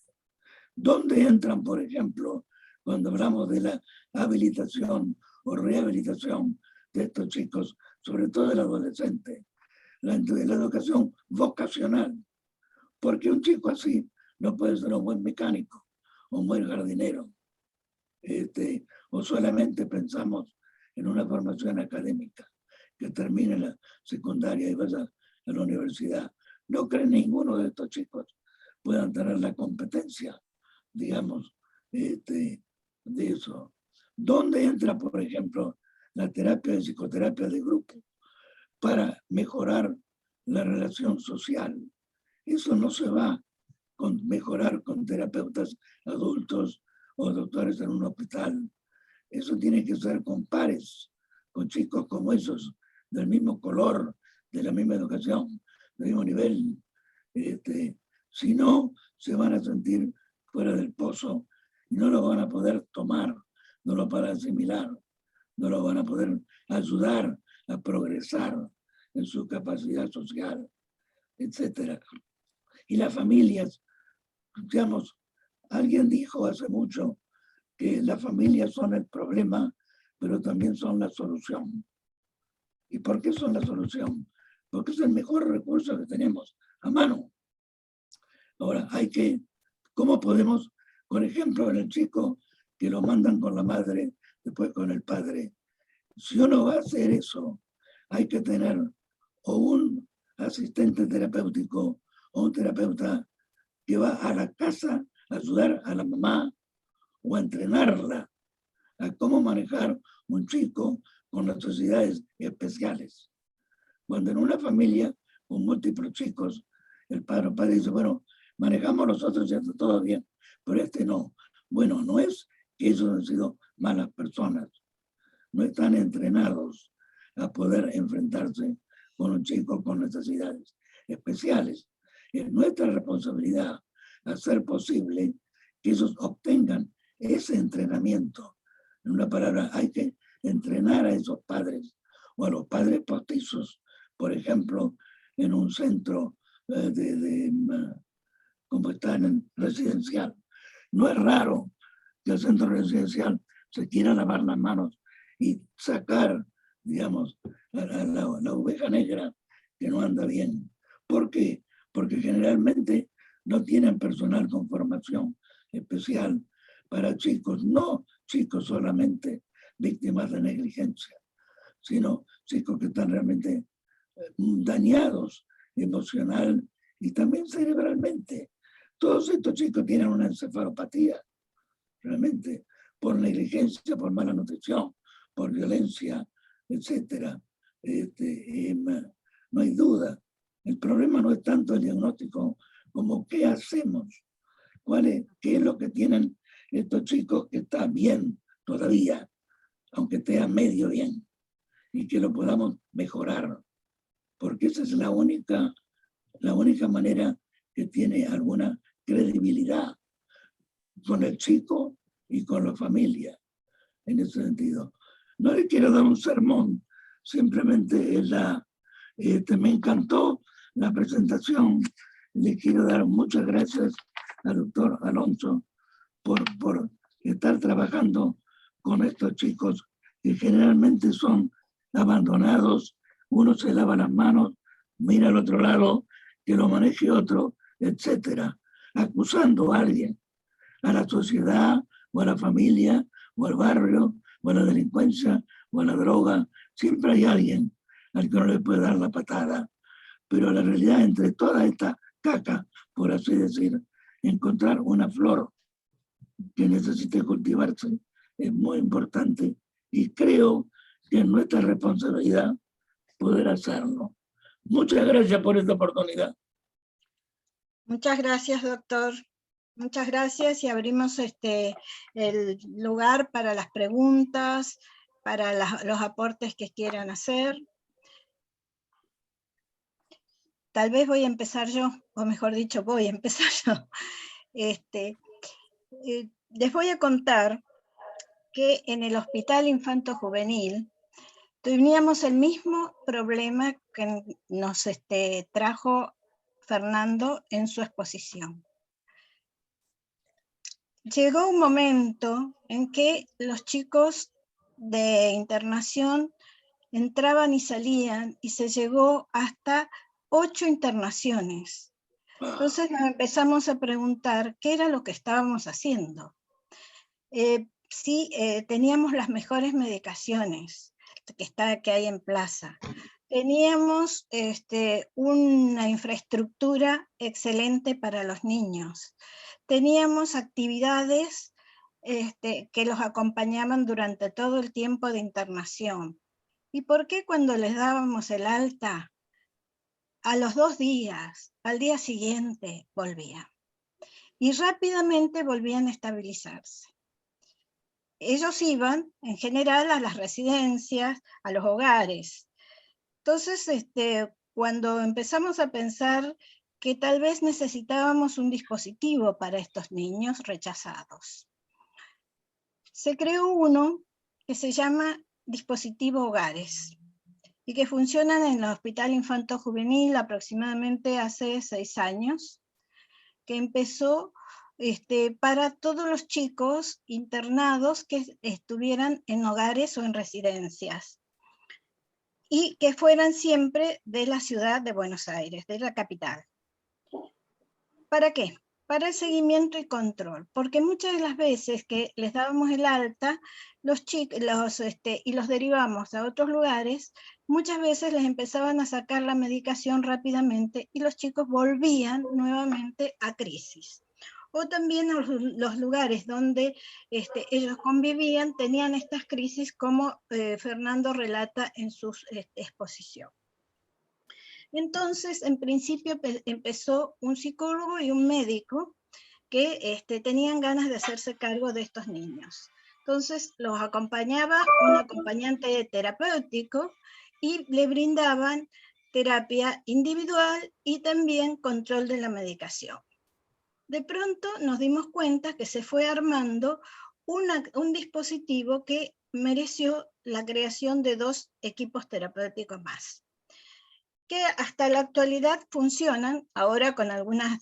Speaker 4: ¿Dónde entran, por ejemplo, cuando hablamos de la habilitación o rehabilitación de estos chicos, sobre todo el adolescente? La educación vocacional, porque un chico así no puede ser un buen mecánico o un buen jardinero, o solamente pensamos en una formación académica que termine la secundaria y vaya a la universidad. No creo que ninguno de estos chicos puedan tener la competencia, digamos, de eso. ¿Dónde entra, por ejemplo, la terapia de psicoterapia de grupo para mejorar la relación social? Eso no se va a mejorar con terapeutas adultos o doctores en un hospital. Eso tiene que ser con pares, con chicos como esos, del mismo color, de la misma educación, del mismo nivel. Si no, se van a sentir fuera del pozo y no lo van a poder tomar, no lo van a asimilar, no lo van a poder ayudar a progresar en su capacidad social, etc. Y las familias, digamos, Alguien dijo hace mucho que las familias son el problema, pero también son la solución. ¿Y por qué son la solución? Porque es el mejor recurso que tenemos a mano. Ahora, ¿cómo podemos, por ejemplo, en el chico que lo mandan con la madre, después con el padre? Si uno va a hacer eso, hay que tener o un asistente terapéutico o un terapeuta que va a la casa a ayudar a la mamá o a entrenarla a cómo manejar un chico con necesidades especiales. Cuando en una familia con múltiples chicos, el padre dice, bueno, manejamos nosotros y está todo bien, pero este no. Bueno, no es que ellos han sido malas personas, no están entrenados a poder enfrentarse con un chico con necesidades especiales. Es nuestra responsabilidad hacer posible que ellos obtengan ese entrenamiento. En una palabra, hay que entrenar a esos padres o a los padres postizos, por ejemplo, en un centro como están en residencial. No es raro que el centro residencial se quiera lavar las manos y sacar, digamos, la oveja negra que no anda bien. ¿Por qué? Porque generalmente no tienen personal con formación especial para chicos, no chicos solamente víctimas de negligencia, sino chicos que están realmente dañados emocional y también cerebralmente. Todos estos chicos tienen una encefalopatía, realmente, por negligencia, por mala nutrición, por violencia, etc. No hay duda. El problema no es tanto el diagnóstico como qué hacemos, qué es lo que tienen estos chicos que están bien todavía, aunque esté a medio bien, y que lo podamos mejorar, porque esa es la única manera que tiene alguna credibilidad con el chico y con la familia, en ese sentido. No le quiero dar un sermón, simplemente me encantó la presentación. Le quiero dar muchas gracias al doctor Alonso por estar trabajando con estos chicos que generalmente son abandonados. Uno se lava las manos, mira al otro lado, que lo maneje otro, etcétera, acusando a alguien, a la sociedad, o a la familia, o al barrio, o a la delincuencia, o a la droga. Siempre hay alguien al que no le puede dar la patada. Pero la realidad, entre toda esta caca, por así decir, encontrar una flor que necesite cultivarse es muy importante, y creo que es nuestra responsabilidad poder hacerlo. Muchas gracias por esta oportunidad.
Speaker 1: Muchas gracias, doctor. Muchas gracias, y abrimos el lugar para las preguntas, para los aportes que quieran hacer. Tal vez voy a empezar yo, o mejor dicho, voy a empezar yo. Les voy a contar que en el Hospital Infanto Juvenil teníamos el mismo problema que nos trajo Fernando en su exposición. Llegó un momento en que los chicos de internación entraban y salían, y se llegó hasta 8 internaciones. Entonces nos empezamos a preguntar qué era lo que estábamos haciendo. Sí, teníamos las mejores medicaciones que hay en plaza. Teníamos una infraestructura excelente para los niños. Teníamos actividades que los acompañaban durante todo el tiempo de internación. ¿Y por qué cuando les dábamos el alta, a los 2 días, al día siguiente, volvían? Y rápidamente volvían a estabilizarse. Ellos iban, en general, a las residencias, a los hogares. Entonces, cuando empezamos a pensar que tal vez necesitábamos un dispositivo para estos niños rechazados, se creó uno que se llama dispositivo hogares, y que funcionan en el Hospital Infanto Juvenil aproximadamente hace 6 años, que empezó para todos los chicos internados que estuvieran en hogares o en residencias, y que fueran siempre de la ciudad de Buenos Aires, de la capital. ¿Para qué? Para el seguimiento y control, porque muchas de las veces que les dábamos el alta y los derivamos a otros lugares, muchas veces les empezaban a sacar la medicación rápidamente y los chicos volvían nuevamente a crisis. O también los lugares donde ellos convivían tenían estas crisis, como Fernando relata en su exposición. Entonces, en principio empezó un psicólogo y un médico que tenían ganas de hacerse cargo de estos niños. Entonces los acompañaba un acompañante terapéutico y le brindaban terapia individual y también control de la medicación. De pronto nos dimos cuenta que se fue armando un dispositivo que mereció la creación de 2 equipos terapéuticos más, que hasta la actualidad funcionan, ahora con algunas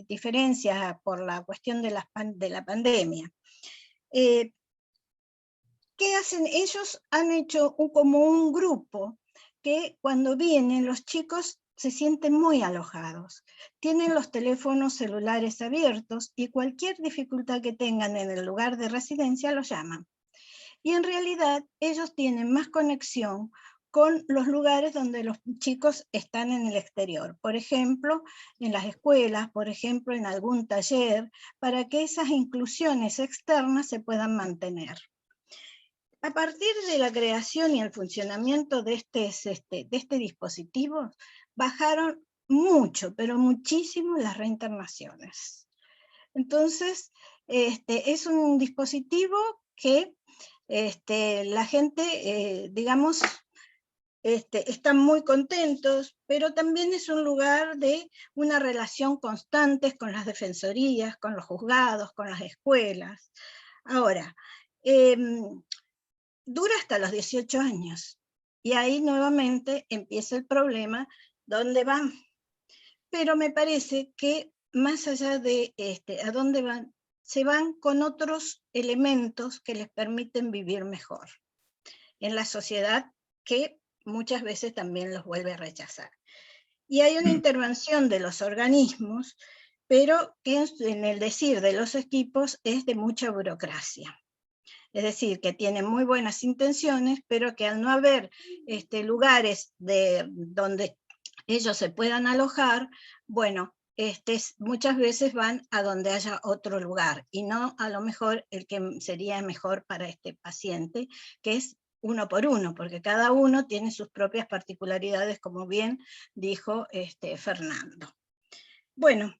Speaker 1: diferencias por la cuestión de la pandemia. ¿Qué hacen? Ellos han hecho como un grupo que cuando vienen los chicos se sienten muy alojados, tienen los teléfonos celulares abiertos y cualquier dificultad que tengan en el lugar de residencia los llaman. Y en realidad ellos tienen más conexión con los lugares donde los chicos están en el exterior, por ejemplo, en las escuelas, por ejemplo, en algún taller, para que esas inclusiones externas se puedan mantener. A partir de la creación y el funcionamiento de este dispositivo, bajaron mucho, pero muchísimo las reinternaciones. Entonces, es un dispositivo que la gente, digamos, están muy contentos, pero también es un lugar de una relación constante con las defensorías, con los juzgados, con las escuelas. Ahora, dura hasta los 18 años, y ahí nuevamente empieza el problema, ¿dónde van? Pero me parece que más allá de a dónde van, se van con otros elementos que les permiten vivir mejor en la sociedad, que muchas veces también los vuelve a rechazar. Y hay una intervención de los organismos, pero que en el decir de los equipos es de mucha burocracia. Es decir, que tienen muy buenas intenciones, pero que al no haber lugares donde ellos se puedan alojar, bueno, muchas veces van a donde haya otro lugar, y no a lo mejor el que sería mejor para este paciente, que es uno por uno, porque cada uno tiene sus propias particularidades, como bien dijo Fernando. Bueno,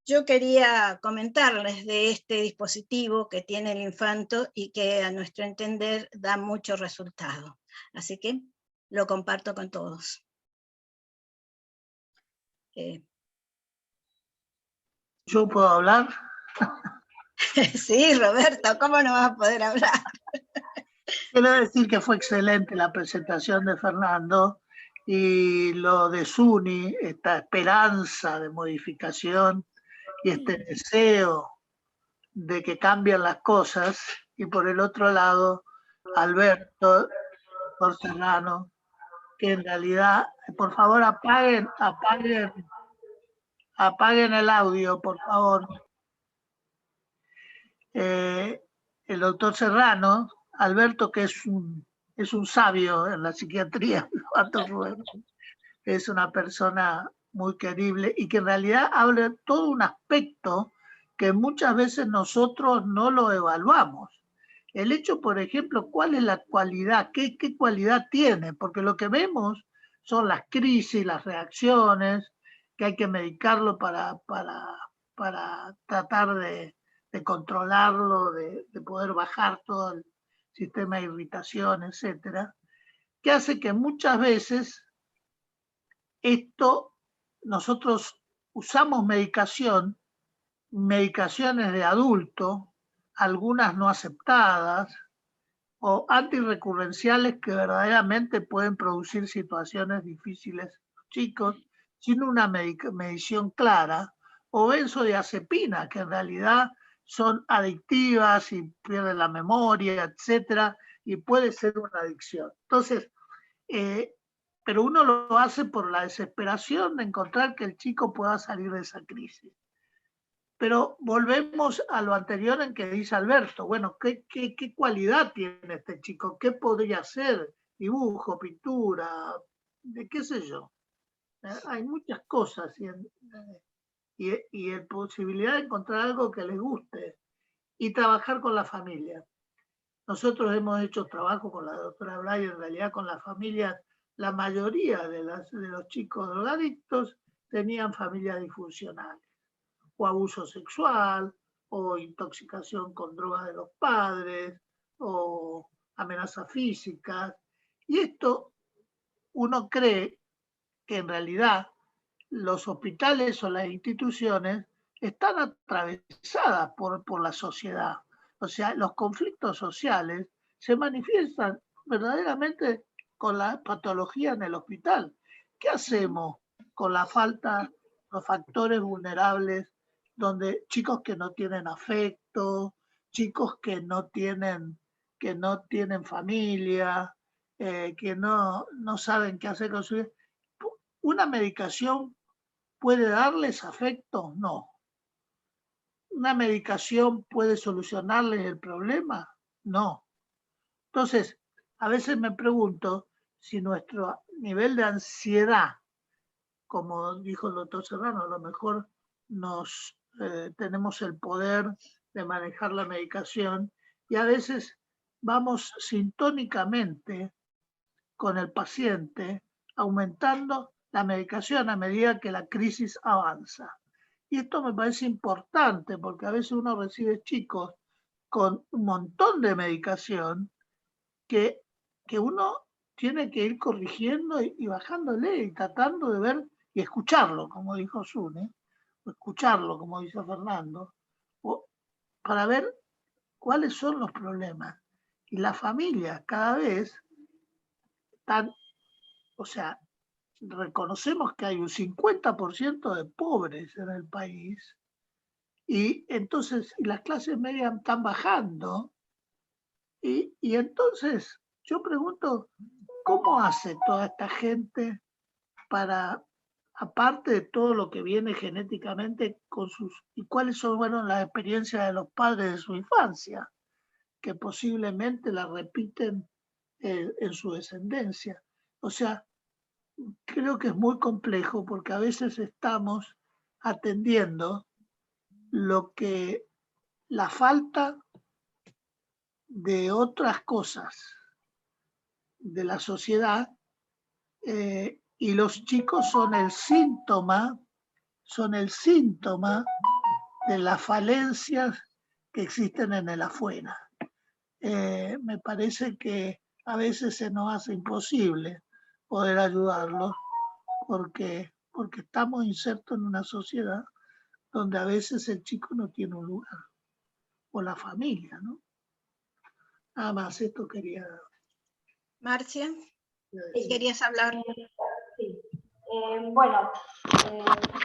Speaker 1: yo quería comentarles de este dispositivo que tiene el Infanto y que a nuestro entender da mucho resultado. Así que lo comparto con todos.
Speaker 6: ¿Yo puedo hablar?
Speaker 1: Sí, Roberto, ¿cómo no vas a poder hablar?
Speaker 6: Quiero decir que fue excelente la presentación de Fernando, y lo de Suni, esta esperanza de modificación y este deseo de que cambien las cosas, y por el otro lado, Alberto Serrano, que en realidad, por favor apaguen el audio, por favor. El doctor Serrano, Alberto, que es un sabio en la psiquiatría, es una persona muy querible y que en realidad habla de todo un aspecto que muchas veces nosotros no lo evaluamos. El hecho, por ejemplo, ¿cuál es la cualidad? ¿Qué cualidad tiene? Porque lo que vemos son las crisis, las reacciones, que hay que medicarlo para tratar de controlarlo, de poder bajar todo el sistema de irritación, etcétera, que hace que muchas veces nosotros usamos medicaciones de adulto, algunas no aceptadas, o antirrecurrenciales que verdaderamente pueden producir situaciones difíciles a los chicos, sin una medición clara, o benzodiazepinas, que en realidad son adictivas y pierden la memoria, etcétera, y puede ser una adicción. Entonces, pero uno lo hace por la desesperación de encontrar que el chico pueda salir de esa crisis. Pero volvemos a lo anterior en que dice Alberto, bueno, ¿qué cualidad tiene este chico? ¿Qué podría hacer? Dibujo, pintura, de qué sé yo. Hay muchas cosas y posibilidad de encontrar algo que les guste y trabajar con la familia. Nosotros hemos hecho trabajo con la doctora Blay, en realidad con las familias, la mayoría de los chicos drogadictos tenían familias disfuncionales, o abuso sexual, o intoxicación con drogas de los padres, o amenazas físicas. Y esto uno cree que en realidad los hospitales o las instituciones están atravesadas por la sociedad. O sea, los conflictos sociales se manifiestan verdaderamente con la patología en el hospital. ¿Qué hacemos con la falta, los factores vulnerables, donde chicos que no tienen afecto, chicos que no tienen familia, que no saben qué hacer con su vida? ¿Una medicación puede darles afecto? No. ¿Una medicación puede solucionarles el problema? No. Entonces, a veces me pregunto si nuestro nivel de ansiedad, como dijo el doctor Serrano, a lo mejor tenemos el poder de manejar la medicación y a veces vamos sintónicamente con el paciente aumentando la medicación a medida que la crisis avanza. Y esto me parece importante porque a veces uno recibe chicos con un montón de medicación que uno tiene que ir corrigiendo y bajándole y tratando de ver y escucharlo, como dijo Sune, o escucharlo, como dice Fernando, para ver cuáles son los problemas. Y las familias cada vez están, o sea, reconocemos que hay un 50% de pobres en el país y entonces las clases medias están bajando y entonces yo pregunto, ¿cómo hace toda esta gente para, aparte de todo lo que viene genéticamente y cuáles son, bueno, las experiencias de los padres de su infancia, que posiblemente la repiten en su descendencia? O sea, creo que es muy complejo porque a veces estamos atendiendo la falta de otras cosas de la sociedad y los chicos son el síntoma de las falencias que existen en el afuera. Me parece que a veces se nos hace imposible poder ayudarlos porque estamos insertos en una sociedad donde a veces el chico no tiene un lugar, o la familia, ¿no? Nada más, esto quería...
Speaker 1: Marcia, ¿querías hablar?
Speaker 5: Sí. Bueno,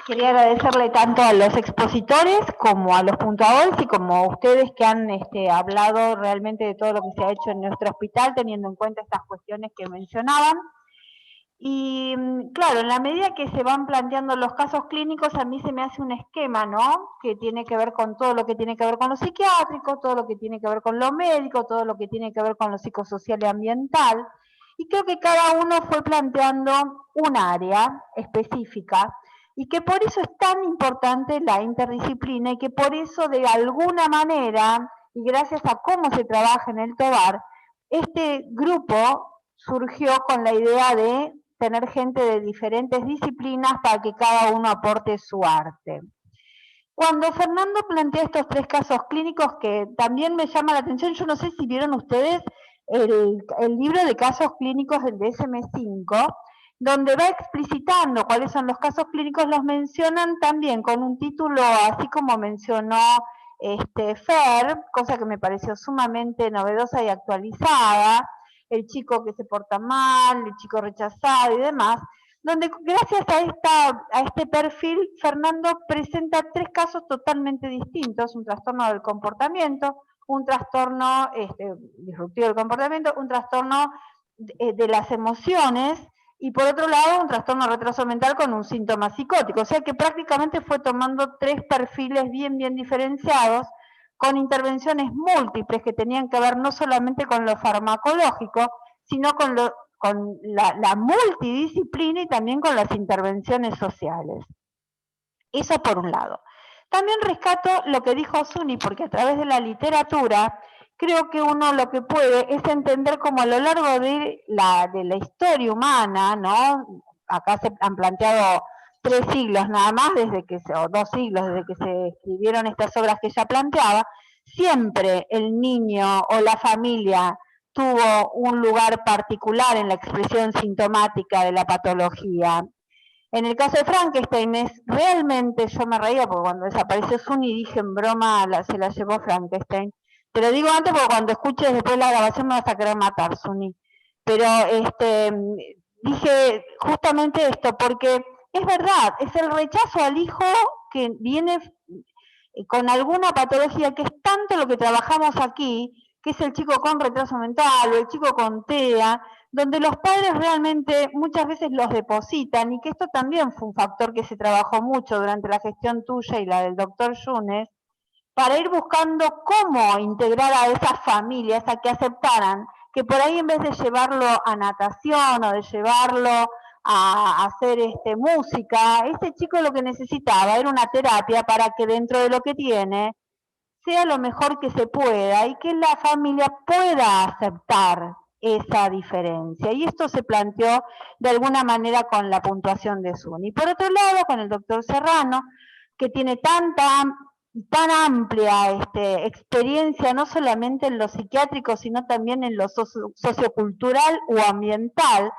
Speaker 5: quería agradecerle tanto a los expositores como a los puntuadores y como a ustedes que han hablado realmente de todo lo que se ha hecho en nuestro hospital, teniendo en cuenta estas cuestiones que mencionaban. Y claro, en la medida que se van planteando los casos clínicos, a mí se me hace un esquema, ¿no? Que tiene que ver con todo lo que tiene que ver con lo psiquiátrico, todo lo que tiene que ver con lo médico, todo lo que tiene que ver con lo psicosocial y ambiental. Y creo que cada uno fue planteando un área específica y que por eso es tan importante la interdisciplina y que por eso de alguna manera, y gracias a cómo se trabaja en el TOBAR, este grupo surgió con la idea de tener gente de diferentes disciplinas para que cada uno aporte su arte. Cuando Fernando plantea estos 3 casos clínicos que también me llama la atención, yo no sé si vieron ustedes el libro de casos clínicos del DSM-5, donde va explicitando cuáles son los casos clínicos, los mencionan también con un título así como mencionó Fer, cosa que me pareció sumamente novedosa y actualizada, el chico que se porta mal, el chico rechazado y demás, donde gracias a este perfil, Fernando presenta 3 casos totalmente distintos: un trastorno del comportamiento, un trastorno disruptivo del comportamiento, un trastorno de las emociones, y por otro lado un trastorno de retraso mental con un síntoma psicótico. O sea que prácticamente fue tomando 3 perfiles bien diferenciados, con intervenciones múltiples que tenían que ver no solamente con lo farmacológico, sino con la multidisciplina y también con las intervenciones sociales. Eso por un lado. También rescato lo que dijo Suni, porque a través de la literatura creo que uno lo que puede es entender cómo a lo largo de la historia humana, ¿no? Acá se han planteado 3 siglos nada más, o 2 siglos desde que se escribieron estas obras que ella planteaba, siempre el niño o la familia tuvo un lugar particular en la expresión sintomática de la patología. En el caso de Frankenstein realmente, yo me reía porque cuando desapareció Suni dije en broma, se la llevó Frankenstein. Te lo digo antes porque cuando escuches después la grabación me vas a querer matar, Suni. Pero dije justamente esto, porque es verdad, es el rechazo al hijo que viene con alguna patología, que es tanto lo que trabajamos aquí, que es el chico con retraso mental o el chico con TEA, donde los padres realmente muchas veces los depositan, y que esto también fue un factor que se trabajó mucho durante la gestión tuya y la del doctor Yunes, para ir buscando cómo integrar a esas familias a que aceptaran que por ahí, en vez de llevarlo a natación o de llevarlo a hacer música, ese chico lo que necesitaba era una terapia para que dentro de lo que tiene sea lo mejor que se pueda y que la familia pueda aceptar esa diferencia. Y esto se planteó de alguna manera con la puntuación de Suni. Por otro lado, con el doctor Serrano, que tiene tan amplia experiencia, no solamente en lo psiquiátrico, sino también en lo sociocultural o ambiental,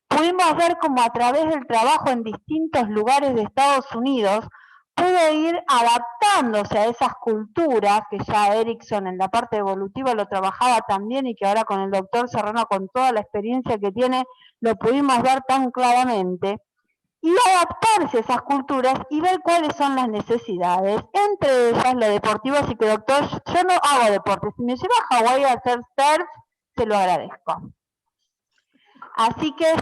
Speaker 5: pudimos ver cómo a través del trabajo en distintos lugares de Estados Unidos pudo ir adaptándose a esas culturas, que ya Erickson en la parte evolutiva lo trabajaba también, y que ahora con el doctor Serrano, con toda la experiencia que tiene, lo pudimos ver tan claramente, y adaptarse a esas culturas y ver cuáles son las necesidades, entre ellas lo deportivo. Así que, doctor, yo no hago deporte, si me lleva a Hawái a hacer surf, se lo agradezco. Así que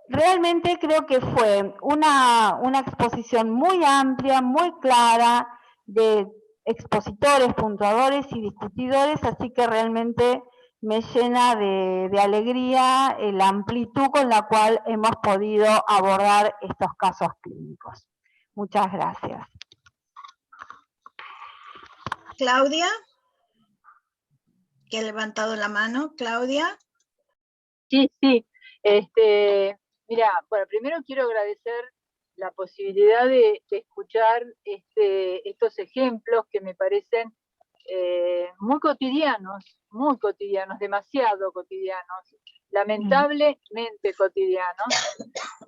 Speaker 5: realmente creo que fue una exposición muy amplia, muy clara, de expositores, puntuadores y discutidores, así que realmente me llena de alegría la amplitud con la cual hemos podido abordar estos casos clínicos. Muchas gracias.
Speaker 1: Claudia, que ha levantado la mano. Claudia.
Speaker 7: Sí. Mira, bueno, primero quiero agradecer la posibilidad de escuchar estos ejemplos que me parecen muy cotidianos, demasiado cotidianos, lamentablemente cotidianos,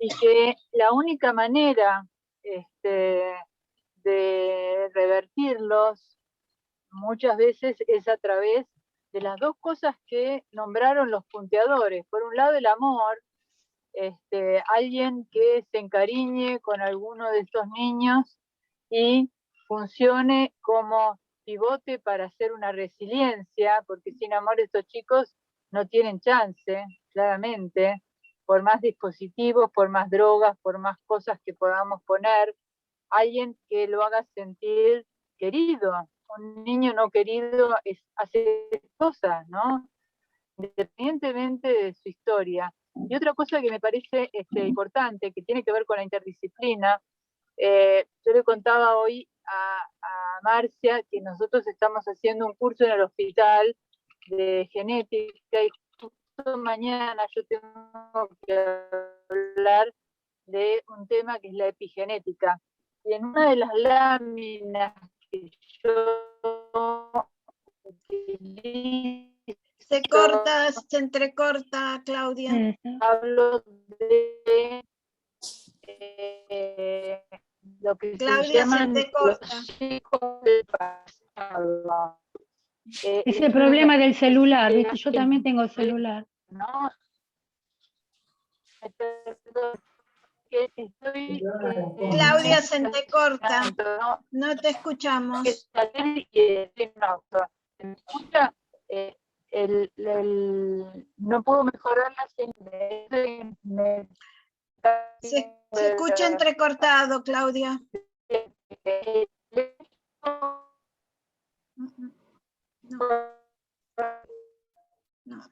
Speaker 7: y que la única manera de revertirlos muchas veces es a través de las 2 cosas que nombraron los punteadores. Por un lado, el amor, alguien que se encariñe con alguno de estos niños y funcione como pivote para hacer una resiliencia, porque sin amor estos chicos no tienen chance, claramente, por más dispositivos, por más drogas, por más cosas que podamos poner. Alguien que lo haga sentir querido. Un niño no querido hace cosas, ¿no? Independientemente de su historia. Y otra cosa que me parece importante, que tiene que ver con la interdisciplina, yo le contaba hoy a Marcia que nosotros estamos haciendo un curso en el hospital de genética, y justo mañana yo tengo que hablar de un tema que es la epigenética. Y en una de las láminas que yo utilizo,
Speaker 1: Se entrecorta, Claudia.
Speaker 7: hablo de lo que
Speaker 1: Claudia,
Speaker 7: se llaman
Speaker 1: los
Speaker 7: hijos del pasado.
Speaker 2: Es el problema del celular, ¿viste? Yo también tengo celular.
Speaker 7: ¿No? que estoy...
Speaker 1: Claudia, se te corta.
Speaker 7: ¿no?
Speaker 1: No te escuchamos.
Speaker 7: Que salir y estoy en un auto. ¿Me escucha? No puedo mejorar la señal.
Speaker 1: Se escucha entrecortado, Claudia. No. No.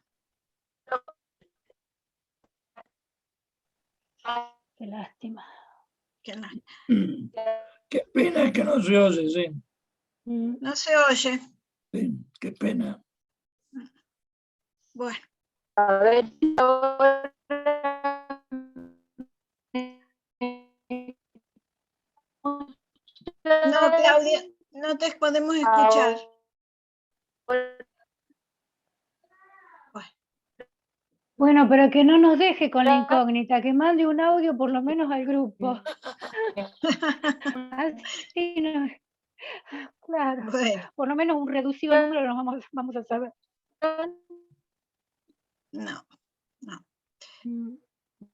Speaker 2: Qué lástima.
Speaker 4: Qué pena que no se oye, sí.
Speaker 1: No se oye.
Speaker 4: Sí, qué pena.
Speaker 1: Bueno.
Speaker 7: A ver si ahora...
Speaker 1: No, Claudia, no te podemos escuchar.
Speaker 2: Bueno, pero que no nos deje con la incógnita, que mande un audio por lo menos al grupo. Así no, claro,
Speaker 1: Bueno.
Speaker 2: por lo menos un reducido número nos vamos a saber.
Speaker 1: No, no.
Speaker 7: ¿Me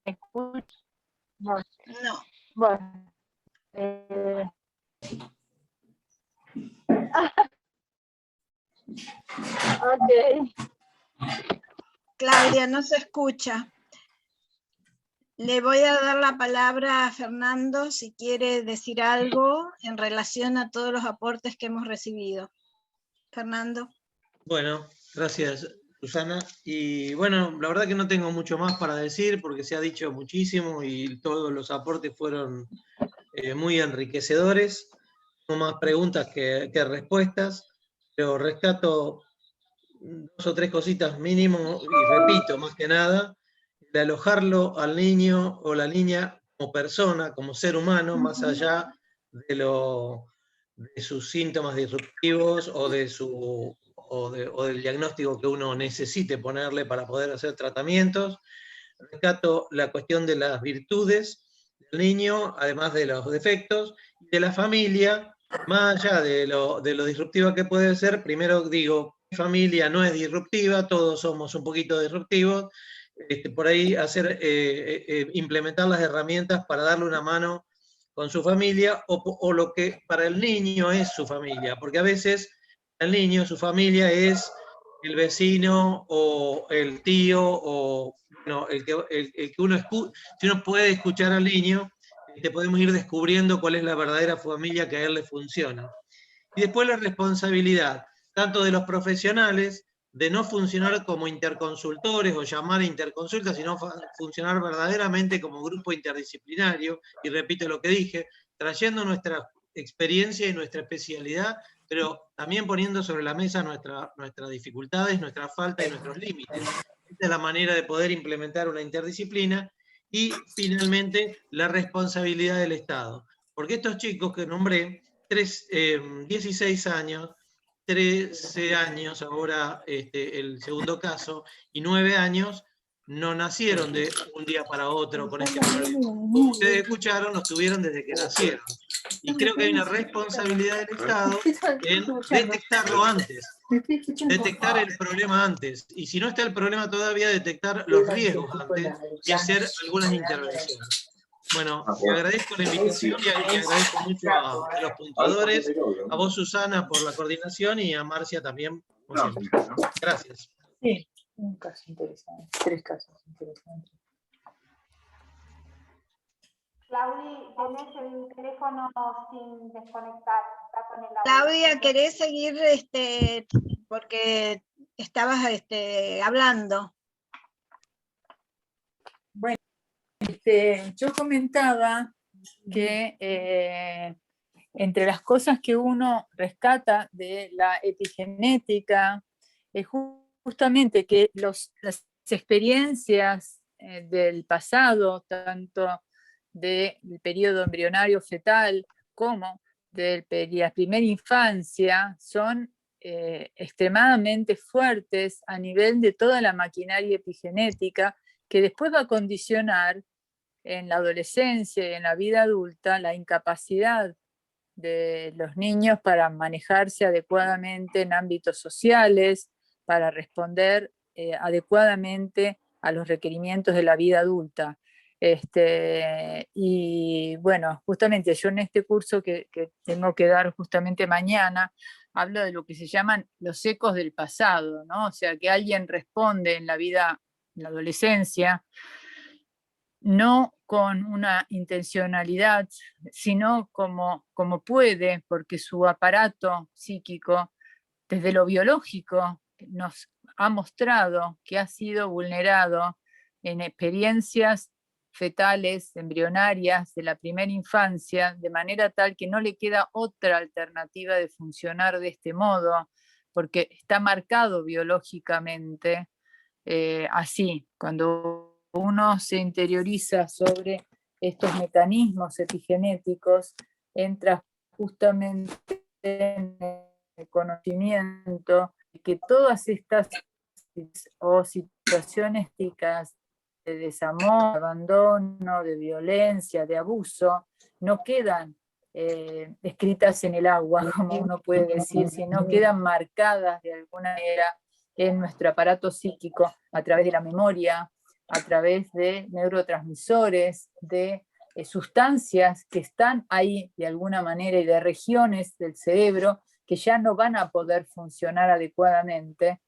Speaker 7: escucha? No.
Speaker 1: No.
Speaker 7: Bueno. Ok.
Speaker 1: Claudia, no se escucha. Le voy a dar la palabra a Fernando si quiere decir algo en relación a todos los aportes que hemos recibido. Fernando.
Speaker 3: Bueno, gracias, Susana. Y bueno, la verdad que no tengo mucho más para decir porque se ha dicho muchísimo y todos los aportes fueron muy enriquecedores. Tengo más preguntas que respuestas, pero rescato 2 o 3 cositas mínimo y repito, más que nada, de alojarlo al niño o la niña como persona, como ser humano, más allá de sus síntomas disruptivos o del diagnóstico que uno necesite ponerle para poder hacer tratamientos. Rescato la cuestión de las virtudes del niño, además de los defectos, y de la familia, más allá de lo disruptiva que puede ser. Primero digo, mi familia no es disruptiva, todos somos un poquito disruptivos. Por ahí implementar las herramientas para darle una mano con su familia o lo que para el niño es su familia, porque a veces el niño, su familia es el vecino o el tío o bueno, el que uno escucha. Si uno puede escuchar al niño, podemos ir descubriendo cuál es la verdadera familia que a él le funciona. Y después la responsabilidad, tanto de los profesionales, de no funcionar como interconsultores o llamar a interconsultas, sino funcionar verdaderamente como grupo interdisciplinario, y repito lo que dije, trayendo nuestra experiencia y nuestra especialidad, pero también poniendo sobre la mesa nuestras dificultades, nuestra falta y nuestros límites. Esta es la manera de poder implementar una interdisciplina. Y finalmente, la responsabilidad del Estado. Porque estos chicos que nombré, 16 años, 13 años, ahora el segundo caso, y 9 años, no nacieron de un día para otro con este problema. Como ustedes escucharon, los tuvieron desde que nacieron. Y creo que hay una responsabilidad del Estado en detectarlo antes, detectar el problema antes. Y si no está el problema todavía, detectar los riesgos antes y hacer algunas intervenciones. Bueno, le agradezco la invitación y agradezco mucho a los puntuadores, a vos, Susana, por la coordinación y a Marcia también, como siempre. Gracias.
Speaker 8: Sí, un caso interesante, 3 casos interesantes.
Speaker 5: Claudia, tenés el teléfono sin desconectar. Está con el audio.
Speaker 1: Claudia, ¿querés seguir porque estabas hablando?
Speaker 8: Bueno, yo comentaba que entre las cosas que uno rescata de la epigenética es justamente que las experiencias del pasado, tanto del periodo embrionario fetal como de la primera infancia, son extremadamente fuertes a nivel de toda la maquinaria epigenética que después va a condicionar en la adolescencia y en la vida adulta la incapacidad de los niños para manejarse adecuadamente en ámbitos sociales, para responder adecuadamente a los requerimientos de la vida adulta. Y bueno, justamente yo en este curso que tengo que dar justamente mañana, hablo de lo que se llaman los ecos del pasado, ¿no? O sea, que alguien responde en la vida, en la adolescencia, no con una intencionalidad, sino como puede, porque su aparato psíquico, desde lo biológico, nos ha mostrado que ha sido vulnerado en experiencias fetales, embrionarias, de la primera infancia, de manera tal que no le queda otra alternativa de funcionar de este modo, porque está marcado biológicamente así. Cuando uno se interioriza sobre estos mecanismos epigenéticos, entra justamente en el conocimiento de que todas estas situaciones de desamor, de abandono, de violencia, de abuso, no quedan escritas en el agua, como uno puede decir, sino quedan marcadas de alguna manera en nuestro aparato psíquico a través de la memoria, a través de neurotransmisores, de sustancias que están ahí de alguna manera y de regiones del cerebro que ya no van a poder funcionar adecuadamente.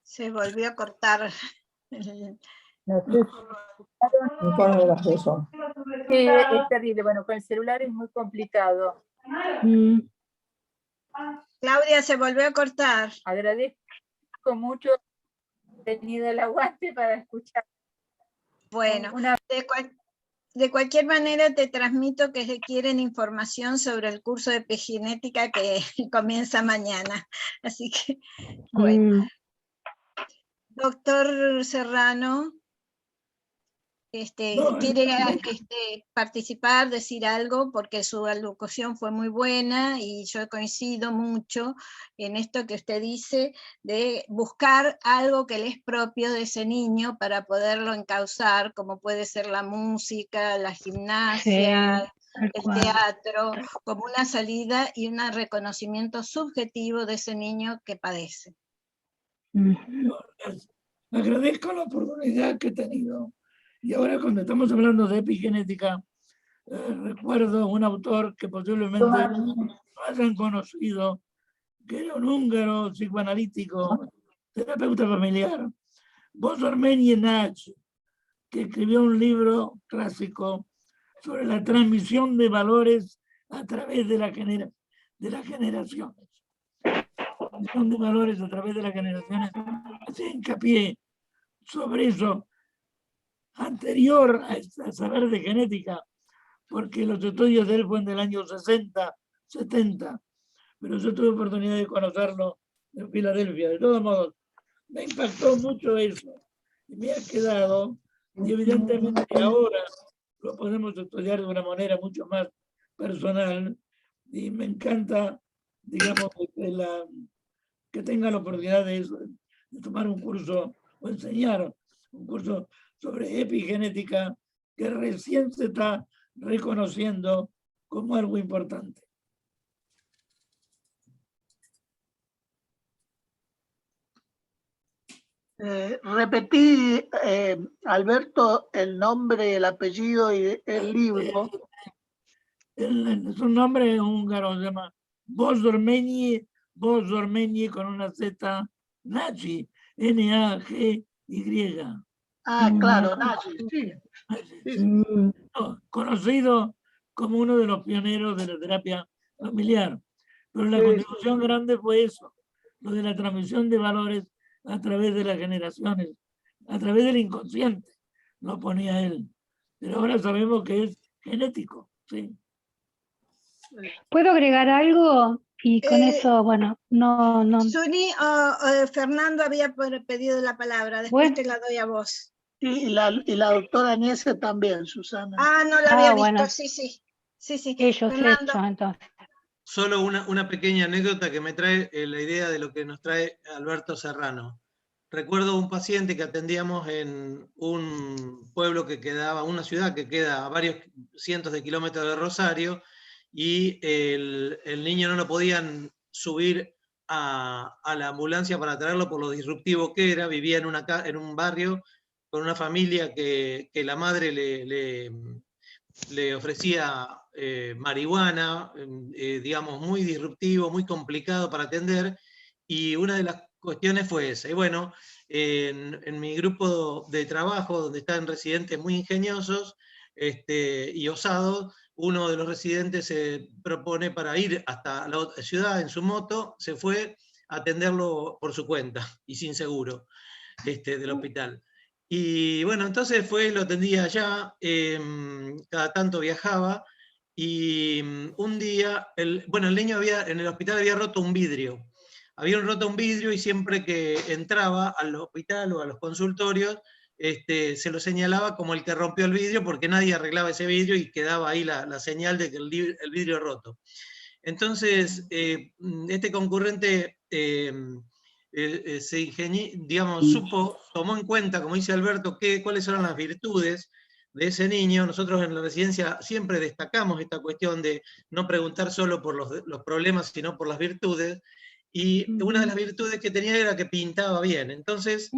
Speaker 1: Se volvió a cortar.
Speaker 8: No sé es terrible. Bueno, con el celular es muy complicado.
Speaker 1: Claudia, se volvió a cortar.
Speaker 8: Agradezco mucho tenido el aguante para escuchar.
Speaker 1: Bueno, de cualquier manera te transmito que requieren información sobre el curso de epigenética que comienza mañana. Así que, bueno. Doctor Serrano, ¿quiere participar, decir algo? Porque su alocución fue muy buena y yo coincido mucho en esto que usted dice de buscar algo que le es propio de ese niño para poderlo encauzar, como puede ser la música, la gimnasia, el teatro, como una salida y un reconocimiento subjetivo de ese niño que padece.
Speaker 4: Agradezco la oportunidad que he tenido. Y ahora cuando estamos hablando de epigenética, recuerdo un autor que posiblemente no hayan conocido, que era un húngaro psicoanalítico, terapeuta familiar, Boszor Nagy, que escribió un libro clásico sobre la transmisión de valores a través de las generaciones. De valores a través de las generaciones, hace hincapié sobre eso anterior a saber de genética, porque los estudios de él fueron del año 60, 70, pero yo tuve oportunidad de conocerlo en Filadelfia. De todos modos, me impactó mucho eso y me ha quedado, y evidentemente ahora lo podemos estudiar de una manera mucho más personal, y me encanta, digamos, que tenga la oportunidad de tomar un curso o enseñar un curso sobre epigenética que recién se está reconociendo como algo importante.
Speaker 6: Repetí, Alberto, el nombre, el apellido y el libro.
Speaker 4: Su nombre es húngaro, se llama Boszor Nagy con una Z, Nagy, Nagy.
Speaker 6: Ah, claro, Nagy, sí.
Speaker 4: Conocido como uno de los pioneros de la terapia familiar. Pero la contribución grande fue eso, lo de la transmisión de valores a través de las generaciones, a través del inconsciente, lo ponía él. Pero ahora sabemos que es genético, ¿sí?
Speaker 2: ¿Puedo agregar algo? Y con eso, bueno, no.
Speaker 1: Suni Fernando había pedido la palabra, después te la doy a vos.
Speaker 6: Y la doctora Niese también, Susana.
Speaker 1: Ah, no la había visto,
Speaker 2: bueno.
Speaker 1: sí.
Speaker 2: Ellos
Speaker 1: Fernando.
Speaker 2: hechos, entonces.
Speaker 3: Solo una pequeña anécdota que me trae la idea de lo que nos trae Alberto Serrano. recuerdo un paciente que atendíamos en un pueblo que quedaba, una ciudad que queda a varios cientos de kilómetros de Rosario, y el niño no lo podían subir a la ambulancia para traerlo por lo disruptivo que era. Vivía en un barrio con una familia que la madre le ofrecía marihuana, digamos, muy disruptivo, muy complicado para atender, y una de las cuestiones fue esa. Y bueno, en mi grupo de trabajo, donde están residentes muy ingeniosos y osados, uno de los residentes se propone para ir hasta la otra ciudad en su moto, se fue a atenderlo por su cuenta y sin seguro del hospital. Y bueno, entonces lo atendía allá, cada tanto viajaba, y un día, el niño en el hospital había roto un vidrio. Había roto un vidrio, y siempre que entraba al hospital o a los consultorios, se lo señalaba como el que rompió el vidrio, porque nadie arreglaba ese vidrio y quedaba ahí la señal de que el vidrio roto. Entonces, este concurrente tomó en cuenta, como dice Alberto, cuáles eran las virtudes de ese niño. Nosotros en la residencia siempre destacamos esta cuestión de no preguntar solo por los problemas, sino por las virtudes. Y una de las virtudes que tenía era que pintaba bien. Entonces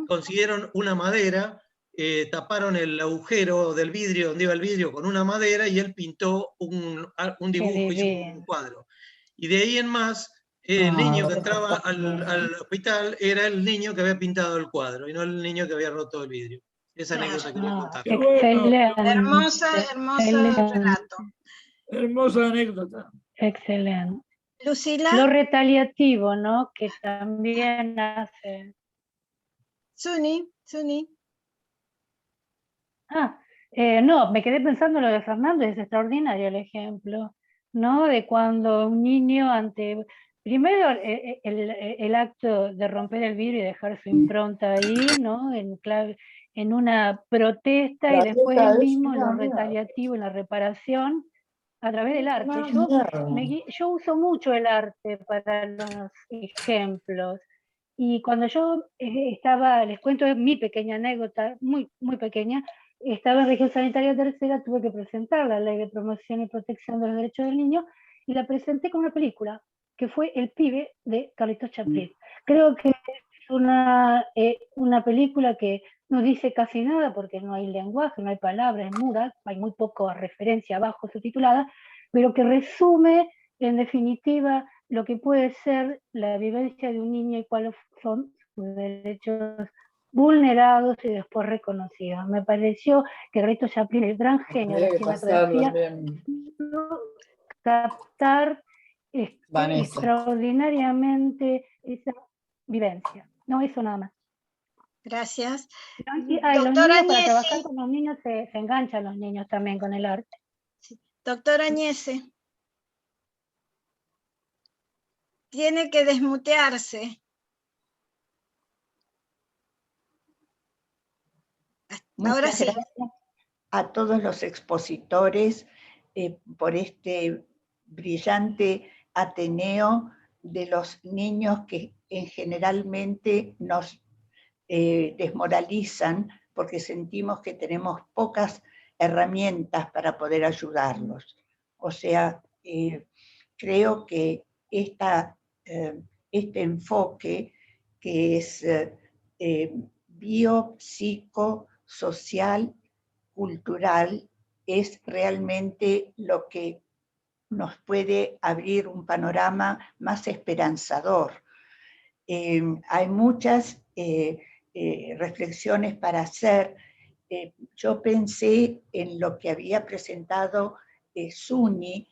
Speaker 3: consiguieron una madera, taparon el agujero del vidrio, donde iba el vidrio, con una madera, y él pintó un dibujo, hizo un cuadro. Y de ahí en más, el niño que entraba al hospital era el niño que había pintado el cuadro, y no el niño que había roto el vidrio. Esa anécdota quería contar.
Speaker 2: Excelente.
Speaker 1: Hermoso relato.
Speaker 4: Hermosa anécdota.
Speaker 2: Excelente.
Speaker 1: Lucila.
Speaker 2: Lo retaliativo, ¿no? Que también hace.
Speaker 1: Suni.
Speaker 2: No, me quedé pensando en lo de Fernando, es extraordinario el ejemplo, ¿no? De cuando un niño primero el acto de romper el vidrio y dejar su impronta ahí, ¿no? En una protesta, y después él mismo en lo retaliativo, en la reparación, a través del arte. Yo uso mucho el arte para los ejemplos. Y cuando yo les cuento mi pequeña anécdota, muy, muy pequeña, estaba en región sanitaria tercera, tuve que presentar la Ley de Promoción y Protección de los Derechos del Niño, y la presenté con una película, que fue El pibe, de Carlitos Chaplin. Creo que es una película que no dice casi nada, porque no hay lenguaje, no hay palabras, es muda, hay muy poca referencia abajo subtitulada, pero que resume, en definitiva, lo que puede ser la vivencia de un niño y cuáles son sus derechos vulnerados y después reconocidos. Me pareció que Carlitos Chaplin, el gran genio de la cinematografía, captar extraordinariamente esa vivencia. No, eso nada más.
Speaker 1: Gracias.
Speaker 2: Doctora Agnese. Para trabajar con los niños se enganchan los niños también con el arte.
Speaker 1: Sí. Doctora Agnese. Tiene que desmutearse. Ahora sí.
Speaker 9: Gracias a todos los expositores por este brillante ateneo de los niños que generalmente nos desmoralizan porque sentimos que tenemos pocas herramientas para poder ayudarlos. O sea, creo que este enfoque que es biopsicosocial, cultural, es realmente lo que nos puede abrir un panorama más esperanzador. Hay muchas reflexiones para hacer. Yo pensé en lo que había presentado Suni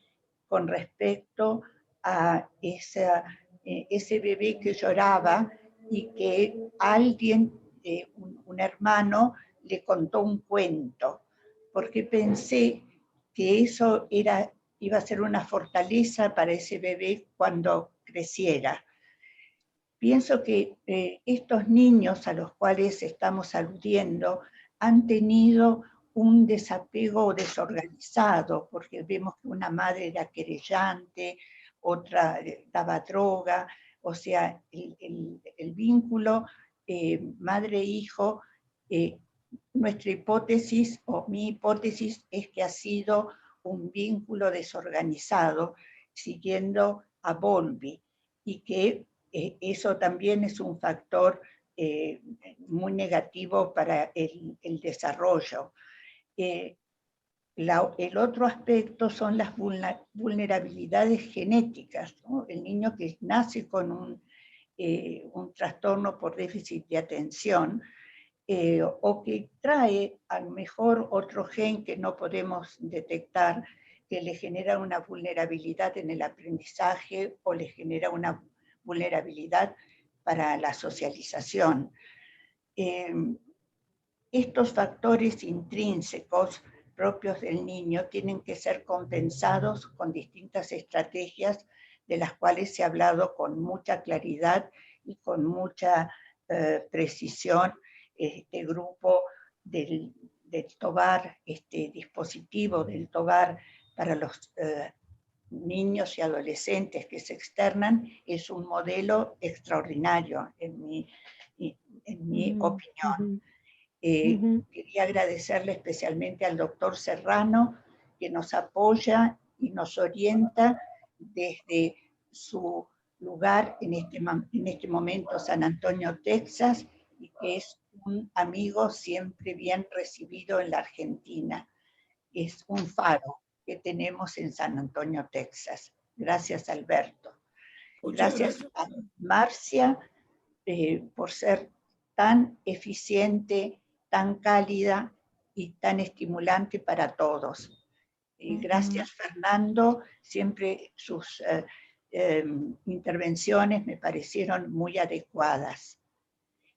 Speaker 9: con respecto a ese bebé que lloraba y que alguien, un hermano, le contó un cuento, porque pensé que eso iba a ser una fortaleza para ese bebé cuando creciera. Pienso que estos niños a los cuales estamos aludiendo han tenido un desapego desorganizado, porque vemos que una madre era querellante, otra daba droga, o sea, el vínculo madre e hijo, nuestra hipótesis o mi hipótesis es que ha sido un vínculo desorganizado siguiendo a Bowlby y que eso también es un factor muy negativo para el desarrollo. El otro aspecto son las vulnerabilidades genéticas, ¿no? El niño que nace con un trastorno por déficit de atención o que trae a lo mejor otro gen que no podemos detectar, que le genera una vulnerabilidad en el aprendizaje o le genera una vulnerabilidad para la socialización. Estos factores intrínsecos propios del niño tienen que ser compensados con distintas estrategias de las cuales se ha hablado con mucha claridad y con mucha precisión este grupo del TOVAR, este dispositivo del TOVAR para los niños y adolescentes que se externan, es un modelo extraordinario en mi opinión. Quería agradecerle especialmente al doctor Serrano, que nos apoya y nos orienta desde su lugar en este momento, San Antonio, Texas, y que es un amigo siempre bien recibido en la Argentina. Es un faro que tenemos en San Antonio, Texas. Gracias, Alberto. Gracias a Marcia por ser tan eficiente, tan cálida y tan estimulante para todos. Gracias, Fernando. Siempre sus intervenciones me parecieron muy adecuadas.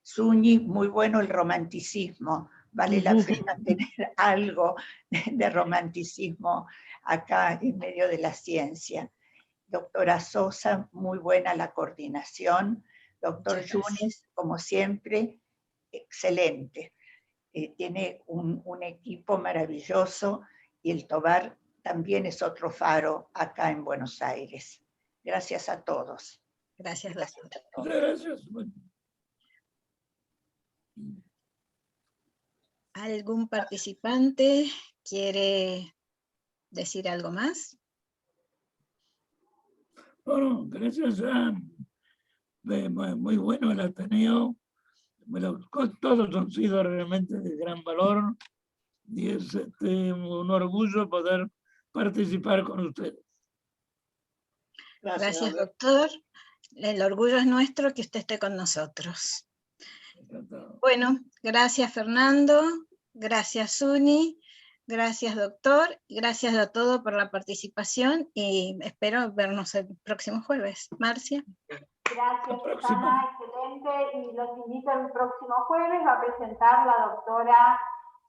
Speaker 9: Suñi, muy bueno el romanticismo. Vale la pena tener algo de romanticismo acá en medio de la ciencia. Doctora Sosa, muy buena la coordinación. Doctor Yunes, como siempre, excelente. Tiene un equipo maravilloso y el TOVAR también es otro faro acá en Buenos Aires. Gracias a todos.
Speaker 1: Gracias, doctor.
Speaker 4: Gracias.
Speaker 1: ¿Algún participante quiere decir algo más?
Speaker 4: Bueno, gracias a muy bueno el Ateneo. Todos han sido realmente de gran valor y es un orgullo poder participar con ustedes.
Speaker 1: Gracias, doctor. El orgullo es nuestro que usted esté con nosotros. Bueno, gracias, Fernando. Gracias, Suni. Gracias, doctor. Gracias a todos por la participación y espero vernos el próximo jueves. Marcia.
Speaker 5: Gracias, Susana, excelente. Y los invito el próximo jueves. Va a presentar la doctora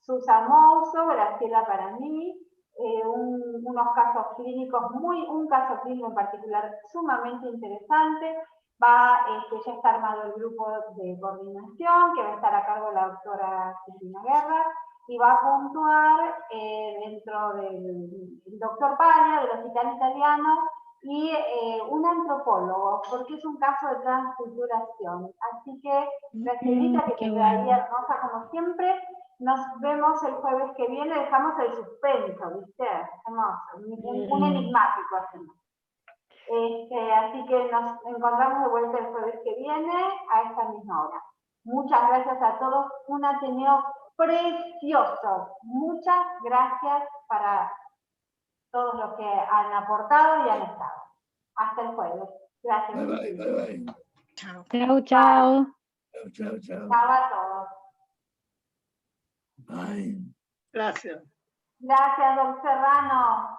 Speaker 5: Susa Mouso, Graciela para mí, unos casos clínicos, un caso clínico en particular sumamente interesante. Ya está armado el grupo de coordinación, que va a estar a cargo de la doctora Cristina Guerra, y va a puntuar dentro del doctor Paglia, del Hospital Italiano, y un antropólogo, porque es un caso de transculturación. Así que, Gracielita, que te quedaría hermosa como siempre, nos vemos el jueves que viene, dejamos el suspenso, ¿viste? Hacemos un enigmático hacemos. Así que nos encontramos de vuelta el jueves que viene a esta misma hora. Muchas gracias a todos, un Ateneo precioso. Muchas gracias para todos los que han aportado y han estado. Hasta el jueves. Gracias.
Speaker 4: Bye, bye, bye, bye.
Speaker 1: Chao.
Speaker 2: Chao, chao.
Speaker 4: Chao, chao.
Speaker 5: Chao a todos.
Speaker 4: Bye.
Speaker 6: Gracias.
Speaker 5: Gracias, don Serrano.